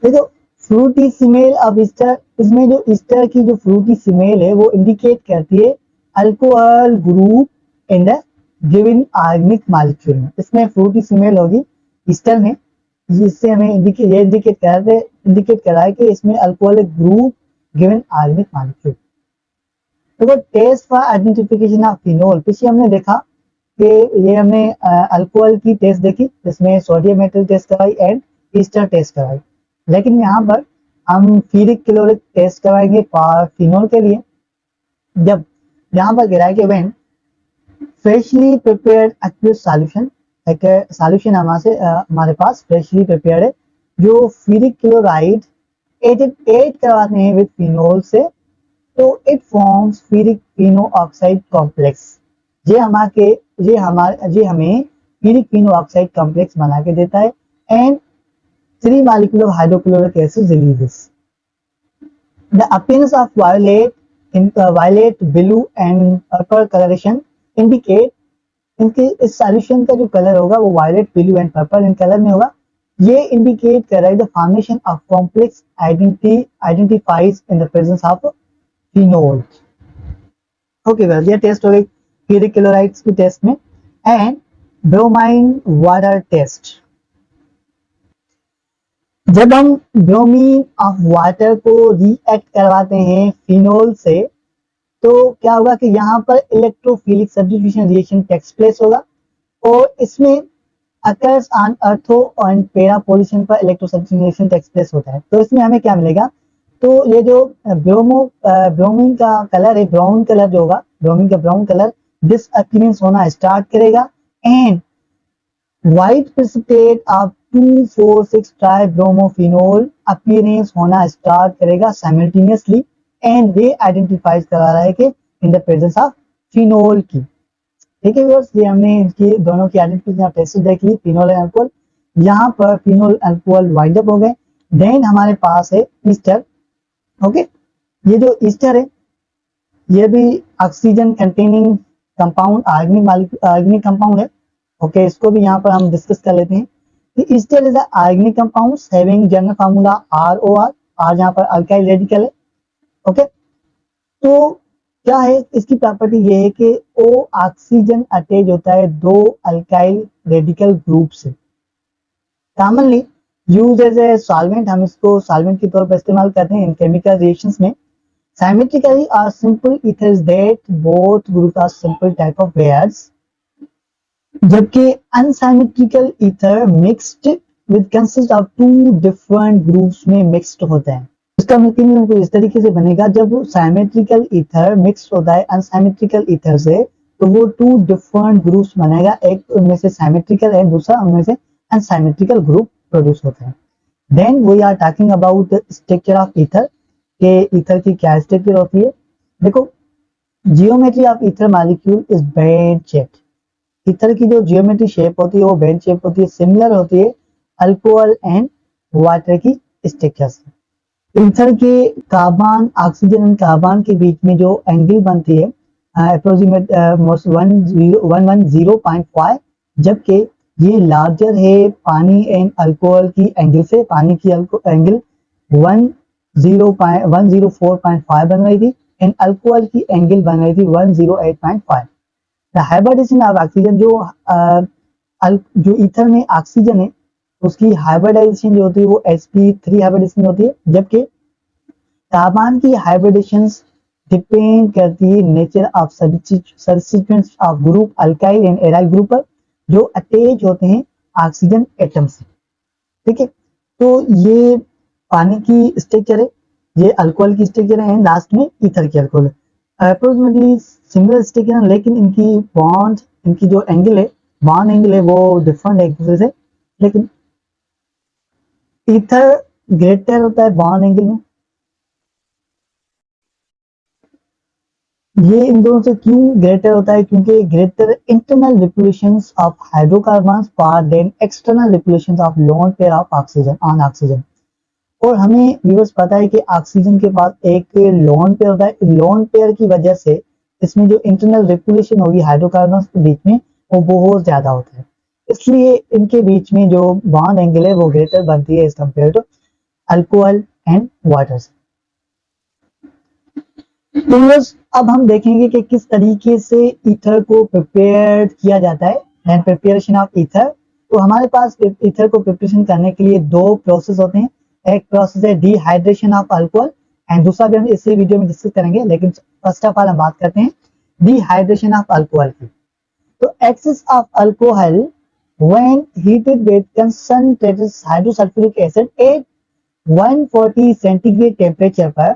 देखो फ्रूटी स्मेल ऑफ ईस्टर, इसमें जो ईस्टर की जो फ्रूटी स्मेल है वो इंडिकेट करती है alcohol group in the given organic molecule में। इसमें फ्रूटी स्मेल होगी ईस्टर में, जिससे हमें इंडिकेट कर रहा है कि इसमें alcoholic group given organic molecule. देखो test for identification of phenol, पीछे हमने देखा कि ये हमने अल्कोहल की टेस्ट देखी, जिसमें सोडियम मेटल टेस्ट कराई एंड ईस्टर टेस्ट कराई, लेकिन यहाँ पर हम फेरिक क्लोरिक टेस्ट कराएंगे फिनोल के लिए। जब यहाँ पर गिरा कि when freshly prepared aqueous solution, एक सॉल्यूशन हमारे पास फ्रेशली प्रिपेयर्ड है जो फेरिक क्लोराइड एड करवाते हैं विद फिनोल से, तो it forms ferric Fino oxide complex. ये हमें फेरिक फिनो ऑक्साइड कॉम्प्लेक्स बना के देता है and 3 molecule of hydrochloric acid releases. The appearance of violet, blue and purple coloration indicate इनके इस सॉल्यूशन का जो कलर होगा वो violet, blue and purple in colour में होगा। ये इंडिकेट कर रहा है the formation of complex identifies in the presence of phenol. Okay well, ये टेस्ट हो गई फेरिक क्लोराइड्स की टेस्ट में। एंड ब्रोमाइन वाटर टेस्ट, जब हम ब्रोमीन ऑफ वाटर को रिएक्ट करवाते हैं फिनोल से, तो क्या होगा कि यहाँ पर electrophilic substitution reaction takes place होगा और इसमें occurs on ortho and para position पर electro substitution reaction takes place होता है। तो इसमें हमें क्या मिलेगा, तो ये जो ब्रोमीन का कलर है, ब्राउन कलर जो होगा, ब्रोमीन का ब्राउन कलर डिसअपियरेंस होना स्टार्ट करेगा and white precipitate of 2,4,6 tribromophenol appearance होना स्टार्ट करेगा साइमल्टेनियसली एंड ये आइडेंटिफाइज करा रहा है कि in the presence of phenol की। ठीक है व्यूअर्स, ये हमने इनकी दोनों की आइडेंटिफिकेशन टेस्ट देख ली, फिनोल एंड अल्कोहल। यहाँ पर फिनोल अल्कोहल वाइंड अप हो गए। देन हमारे पास है ईस्टर। ओके, ये जो ईस्टर है ये भी oxygen containing compound organic compound है। ओके, इसको भी यहाँ पर हम डिस्कस कर लेते हैं। Easter is organic compounds having general formula ROR, R यहाँ पर अल्काइल रेडिकल है। ओके, तो क्या है इसकी प्रॉपर्टी ये है कि O ऑक्सीजन अटैच होता है 2 अल्काइल रेडिकल ग्रुप से। Commonly use as a solvent, हम इसको सॉल्वेंट के तौर पर इस्तेमाल करते हैं इन केमिकल रिएक्शंस में। Symmetrically are simple ethers that both groups are simple type of pairs, जबकि unsymmetrical ether mixed with consist of 2 different groups में mixed होते हैं। इसका मतलब इस तरीके से बनेगा, जब symmetrical ether mixed होता है unsymmetrical ether से तो वो 2 different groups बनेगा, एक उनमें से symmetrical है, दूसरा उनमें से unsymmetrical group प्रोड्यूस होता है। Then we are talking about the structure of ether, के ईथर की क्या स्ट्रक्चर होती है। देखो, geometry of ether molecule is band shaped. Ether की जो जियोमेट्री शेप होती है वो बैंड शेप होती है, सिमिलर होती है अल्कोहल एंड वाटर की स्ट्रक्चर से। ईथर के कार्बन, ऑक्सीजन एंड कार्बन के बीच में जो एंगल बनती है अप्रोक्सीमेट 110.5, जबकि ये लार्जर है पानी एंड अल्कोहल की एंगल से। पानी की एंगल 104.5 बन रही थी एंड अल्कोहल की एंगल बन रही थी 108.5। द हाइब्रिडेशन ऑफ ऑक्सीजन, जो ईथर में ऑक्सीजन है उसकी हाइब्रिडाइजेशन जो होती है वो sp3 हाइब्रिडेशन होती है, जबकि कार्बन की हाइब्रिडेशन डिपेंड करती है nature of substituents of group alkyl and aryl group पर, जो अटैच होते हैं ऑक्सीजन एटम से। ठीक है, तो ये पानी की स्ट्रक्चर है, ये अल्कोहल की स्ट्रक्चर है, लास्ट में ईथर की अल्कोहल है। अप्रोक्सीमेटली सिमिलर स्ट्रक्चर है, लेकिन इनकी बॉन्ड, इनकी जो एंगल है, बॉन्ड एंगल है वो डिफरेंट है एक दूसरे से। लेकिन ईथर ग्रेटर होता है बॉन्ड एंगल में ये इन दोनों से क्यों ग्रेटर होता है? क्योंकि greater internal repulsions of hydrocarbons far than external repulsions of lone pair of oxygen on oxygen. और हमें व्यूअर्स पता है कि ऑक्सीजन के पास एक लोन पेयर होता है। लोन पेयर की वजह से इसमें जो इंटरनल रिपॉल्यूशन होगी हाइड्रोकार्बन्स के बीच में वो बहुत ज्यादा होता है, इसलिए इनके बीच में जो बॉन्ड एंगल है वो ग्रेटर बनती है as compare to alcohol and water से। तो व्यूअर्स अब हम देखेंगे कि किस तरीके से ईथर को प्रिपेयर किया जाता है एंड प्रिपरेशन ऑफ ईथर। तो हमारे पास ईथर को प्रिपरेशन करने के लिए दो प्रोसेस होते हैं। एक प्रोसेस है डिहाइड्रेशन ऑफ अल्कोहल एंड दूसरा भी हम इसी वीडियो में डिस्कस करेंगे, लेकिन फर्स्ट ऑफ ऑल हम बात करते हैं डिहाइड्रेशन ऑफ अल्कोहल की। तो excess of alcohol when heated with concentrated hydrosulphuric acid at 140 centigrade temperature पर,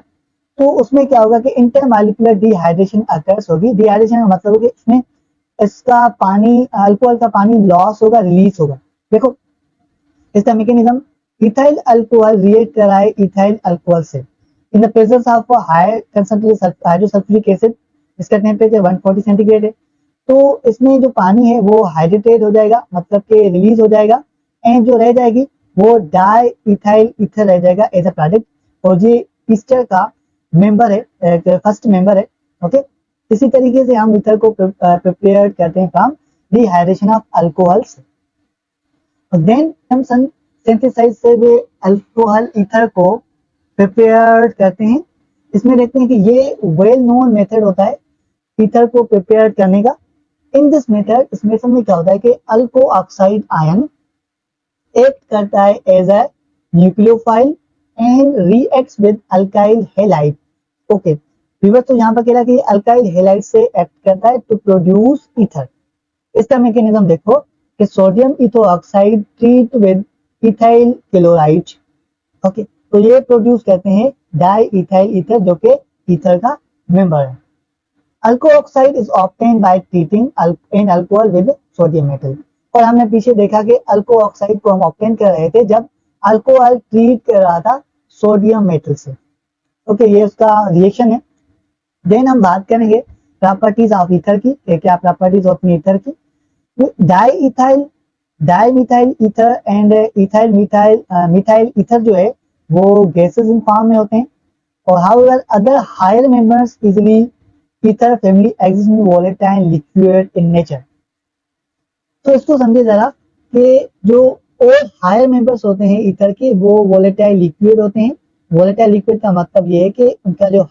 तो उसमें क्या होगा कि इंटरमॉलिक्यूलर डिहाइड्रेशन अकर्स होगी। डिहाइड्रेशन का मतलब होगा इसमें इसका पानी अल्कोहल का पानी लॉस होगा, रिलीज होगा। देखो इसका मैकेनिज्म, इथाइल अल्कोहल रिएक्ट कर रहा है इथाइल अल्कोहल से in the presence of high concentrated hydrosulphuric acid. इसका टेम्परेचर 140 सेंटीग्रेड है। तो इसमें जो पानी है वो हाइड्रेटेड हो जाएगा, मतलब कि रिलीज हो जाएगा, एंड जो रह जाएगी वो डाई इथाइल ईथर रह जाएगा एज अ प्रोडक्ट। और ये ईस्टर का मेंबर है, फर्स्ट मेंबर है। ओके, इसी तरीके से हम ईथर को प्रिपेयर करते हैं फ्रॉम डिहाइड्रेशन ऑफ अल्कोहल से। देन हम सिंथेसाइज से भी अल्कोहल ईथर को प्रिपेयर करते हैं। इसमें देखते हैं कि ये वेल नोन मेथड होता है ईथर को प्रिपेयर करने का। इन दिस मेथड इस मेथड में क्या होता है कि अल्को ऑक्साइड आयन एक्ट करता है as a nucleophile and reacts with alkyl halide. Okay viewers, तो यहाँ पर कह रहा है कि अल्काइल हैलाइड से एक्ट करता है टू प्रोड्यूस ईथर। इसका मैकेनिज्म देखो कि sodium ethoxide treat with ethyl chloride. Okay, तो ये प्रोड्यूस करते हैं डाई इथाइल ईथर जो कि ईथर का मेंबर है। Alkoxide is obtained by treating an alcohol with sodium metal. और हमने पीछे देखा कि अल्को ऑक्साइड को हम ऑब्टेन कर रहे थे जब अल्कोहल ट्रीट कर रहा था सोडियम मेटल से। ओके, ये उसका रिएक्शन है। देन हम बात करेंगे प्रॉपर्टीज ऑफ ईथर की, क्या प्रॉपर्टीज होती है ईथर की। Di ethyl di methyl ether and ethyl methyl ether जो है वो गैसेस इन फॉर्म में होते हैं। और however other higher members easily ether family exist in volatile liquid in nature. तो इसको समझे जरा कि जो और हायर मेंबर्स होते हैं ईथर के वो वोलेटाइल लिक्विड होते हैं। वोलेटाइल लिक्विड का मतलब ये है कि उनका जो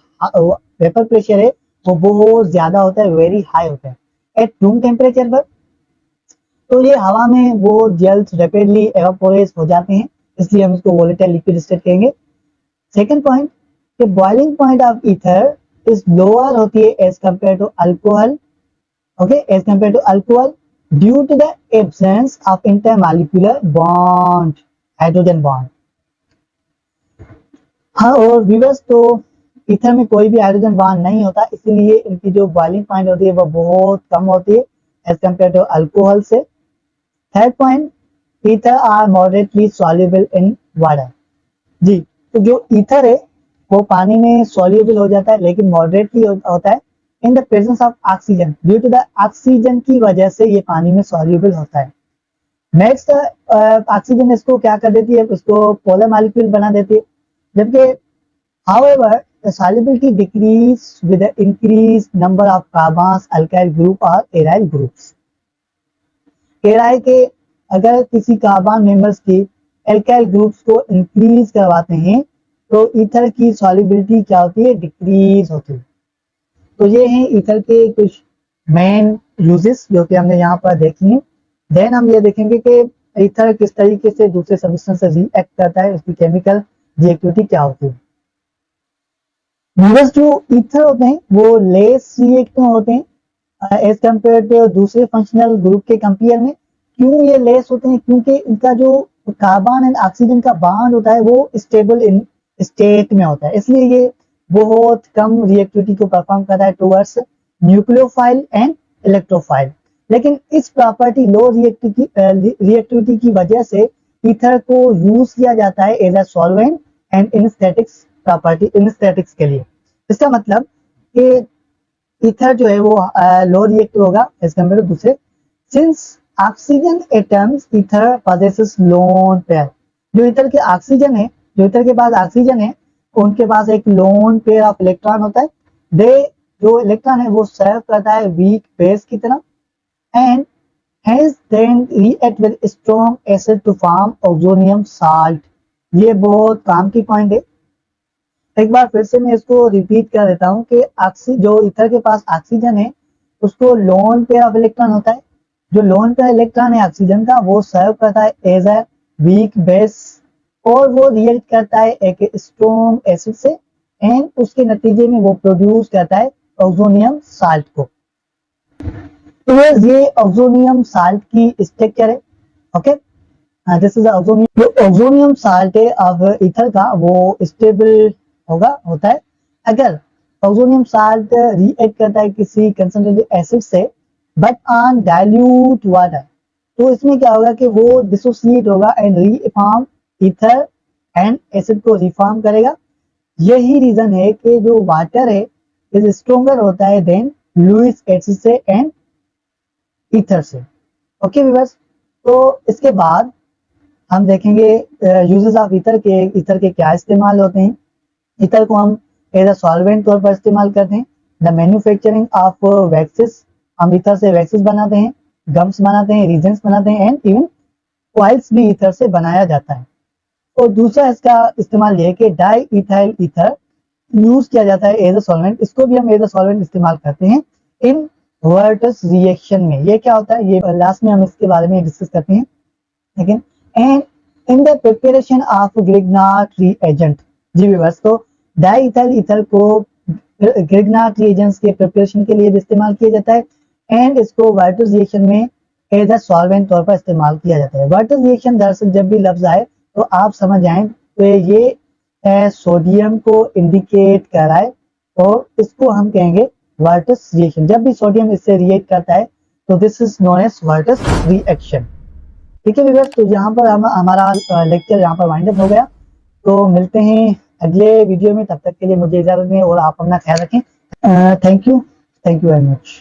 वेपर प्रेशर है वो बहुत ज्यादा होता है, वेरी हाई होता है एट रूम टेम्परेचर पर। तो ये हवा में वो जल्द रैपिडली एवापोरेट हो जाते हैं, इसलिए हम इसको वोलेटाइल लिक्विड स्टेट कहेंगे। सेकंड पॉइंट, कि boiling point of ether is lower होती है as compare to alcohol. Okay, as compare to alcohol due to the absence of intermolecular bond, hydrogen bond. हाँ, और व्यूअर्स तो ईथर में कोई भी हाइड्रोजन बॉन्ड नहीं होता, इसलिए इनकी जो बॉइलिंग पॉइंट होती है वो बहुत कम होती है एज कंपेयर टू अल्कोहल से। Third point, ether are moderately soluble in water. जी, तो जो ईथर है वो पानी में सॉल्युबल हो जाता है, लेकिन मॉडरेटली होता है in the presence of oxygen. Due to the oxygen की वजह से ये पानी में सॉल्युबल होता है। नेक्स्ट, ऑक्सीजन इसको क्या कर देती है, इसको पोलर मॉलिक्यूल बना देती है। जबकि however the solubility decrease with the increased number of carbons, alkyl group or aryl groups। कह रहा है कि अगर किसी कार्बन मेंबर्स की एल्काइल ग्रुप्स को इंक्रीज करवाते हैं तो ईथर की सॉल्युबिलिटी क्या होती है, डिक्रीज होती है। तो ये हैं ईथर के कुछ मेन यूजेस जो कि हमने यहाँ पर देखी है। देन हम ये देखेंगे कि ईथर किस तरीके से दूसरे सब्सटेंस से रिएक्ट करता है, उसकी केमिकल रिएक्टिविटी क्या होती है। जो ईथर होते हैं वो लेस रिएक्टिव होते हैं एज कंपेयर टू दूसरे फंक्शनल ग्रुप के कंपेयर में। क्यों ये लेस होते हैं? क्योंकि इनका जो कार्बन एंड ऑक्सीजन का बॉन्ड होता है वो स्टेबल इन स्टेट में होता है, इसलिए ये बहुत कम रिएक्टिविटी को परफॉर्म करता है टुवर्ड्स न्यूक्लियोफाइल एंड इलेक्ट्रोफाइल। लेकिन इस प्रॉपर्टी लो रिएक्टिविटी की वजह से ईथर को यूज किया जाता है as a solvent and anaesthetics property, anaesthetics के लिए। इसका मतलब कि ईथर जो है वो लो रिएक्टिव होगा एज कम्पेयर टू दूसरे। Since oxygen atoms ether possesses lone pair, जो ईथर के ऑक्सीजन है, जो ईथर के पास ऑक्सीजन है उनके पास एक लोन पेयर ऑफ इलेक्ट्रॉन होता है। दे जो इलेक्ट्रॉन है वो सर्व करता है वीक बेस की तरह and has then react with strong acid to form oxonium salt. ये बहुत काम की पॉइंट है। एक बार फिर से मैं इसको रिपीट कर देता हूँ कि जो ईथर के पास ऑक्सीजन है उसको लोन पेयर ऑफ इलेक्ट्रॉन होता है। जो लोन पेयर इलेक्ट्रॉन है ऑक्सीजन का वो सर्व करता है एज ए वीक बेस और वो रिएक्ट करता है एक स्ट्रॉन्ग एसिड से एंड उसके नतीजे में वो प्रोड्यूस करता है ऑक्सोनियम साल्ट को। तो ये ऑक्सोनियम साल्ट की स्ट्रक्चर है। Okay, this is oxonium. जो ऑक्सोनियम साल्ट है अब ईथर का वो स्टेबल होता है अगर ऑक्सोनियम साल्ट रिएक्ट करता है किसी कंसंट्रेटेड एसिड से बट ऑन डाइल्यूट वाटर। तो इसमें क्या होगा कि वो डिसोसिएट होगा and reform ether and acid को रिफॉर्म करेगा। यही रीजन है कि जो वाटर है इज स्ट्रोंगर होता है देन लुईस एसिड से एंड ईथर से। ओके व्यूअर्स, तो इसके बाद हम देखेंगे यूजेस ऑफ ईथर के क्या इस्तेमाल होते हैं। ईथर को हम एज अ सॉल्वेंट तौर पर इस्तेमाल करते हैं। द मैन्युफैक्चरिंग ऑफ वैक्सेस, हम ईथर से वैक्सेस बनाते हैं, गम्स बनाते हैं, रीजेंस बनाते हैं एंड इवन ऑयल्स भी ईथर से बनाया जाता है। और दूसरा इसका इस्तेमाल ये कि डाई इथाइल ईथर यूज किया जाता है एज अ सॉल्वेंट। इसको भी हम एज अ सॉल्वेंट इस्तेमाल करते हैं इन वर्टस रिएक्शन में। ये क्या होता है ये लास्ट में हम इसके बारे में डिस्कस करते हैं। लेकिन and in the preparation of Grignard reagent, जी व्यूअर्स, तो डाई इथाइल ईथर को ग्रिग्नार्ड रिएजेंट्स के प्रिपरेशन के लिए भी इस्तेमाल किया जाता है एंड इसको वर्टस रिएक्शन में एज अ सॉल्वेंट तौर पर इस्तेमाल किया जाता है। वर्टस रिएक्शन दरअसल जब भी लफ्ज आए तो आप समझ आए तो ये सोडियम को इंडिकेट कर रहा है और इसको हम कहेंगे वर्टस रिएक्शन। जब भी सोडियम इससे रिएक्ट करता है तो this is known as Wurtz reaction. ठीक है व्यूअर्स, तो यहाँ पर हमारा लेक्चर यहाँ पर वाइंड अप हो गया। तो मिलते हैं अगले वीडियो में, तब तक के लिए मुझे इजाजत दें और आप अपना ख्याल रखें। Thank you very much.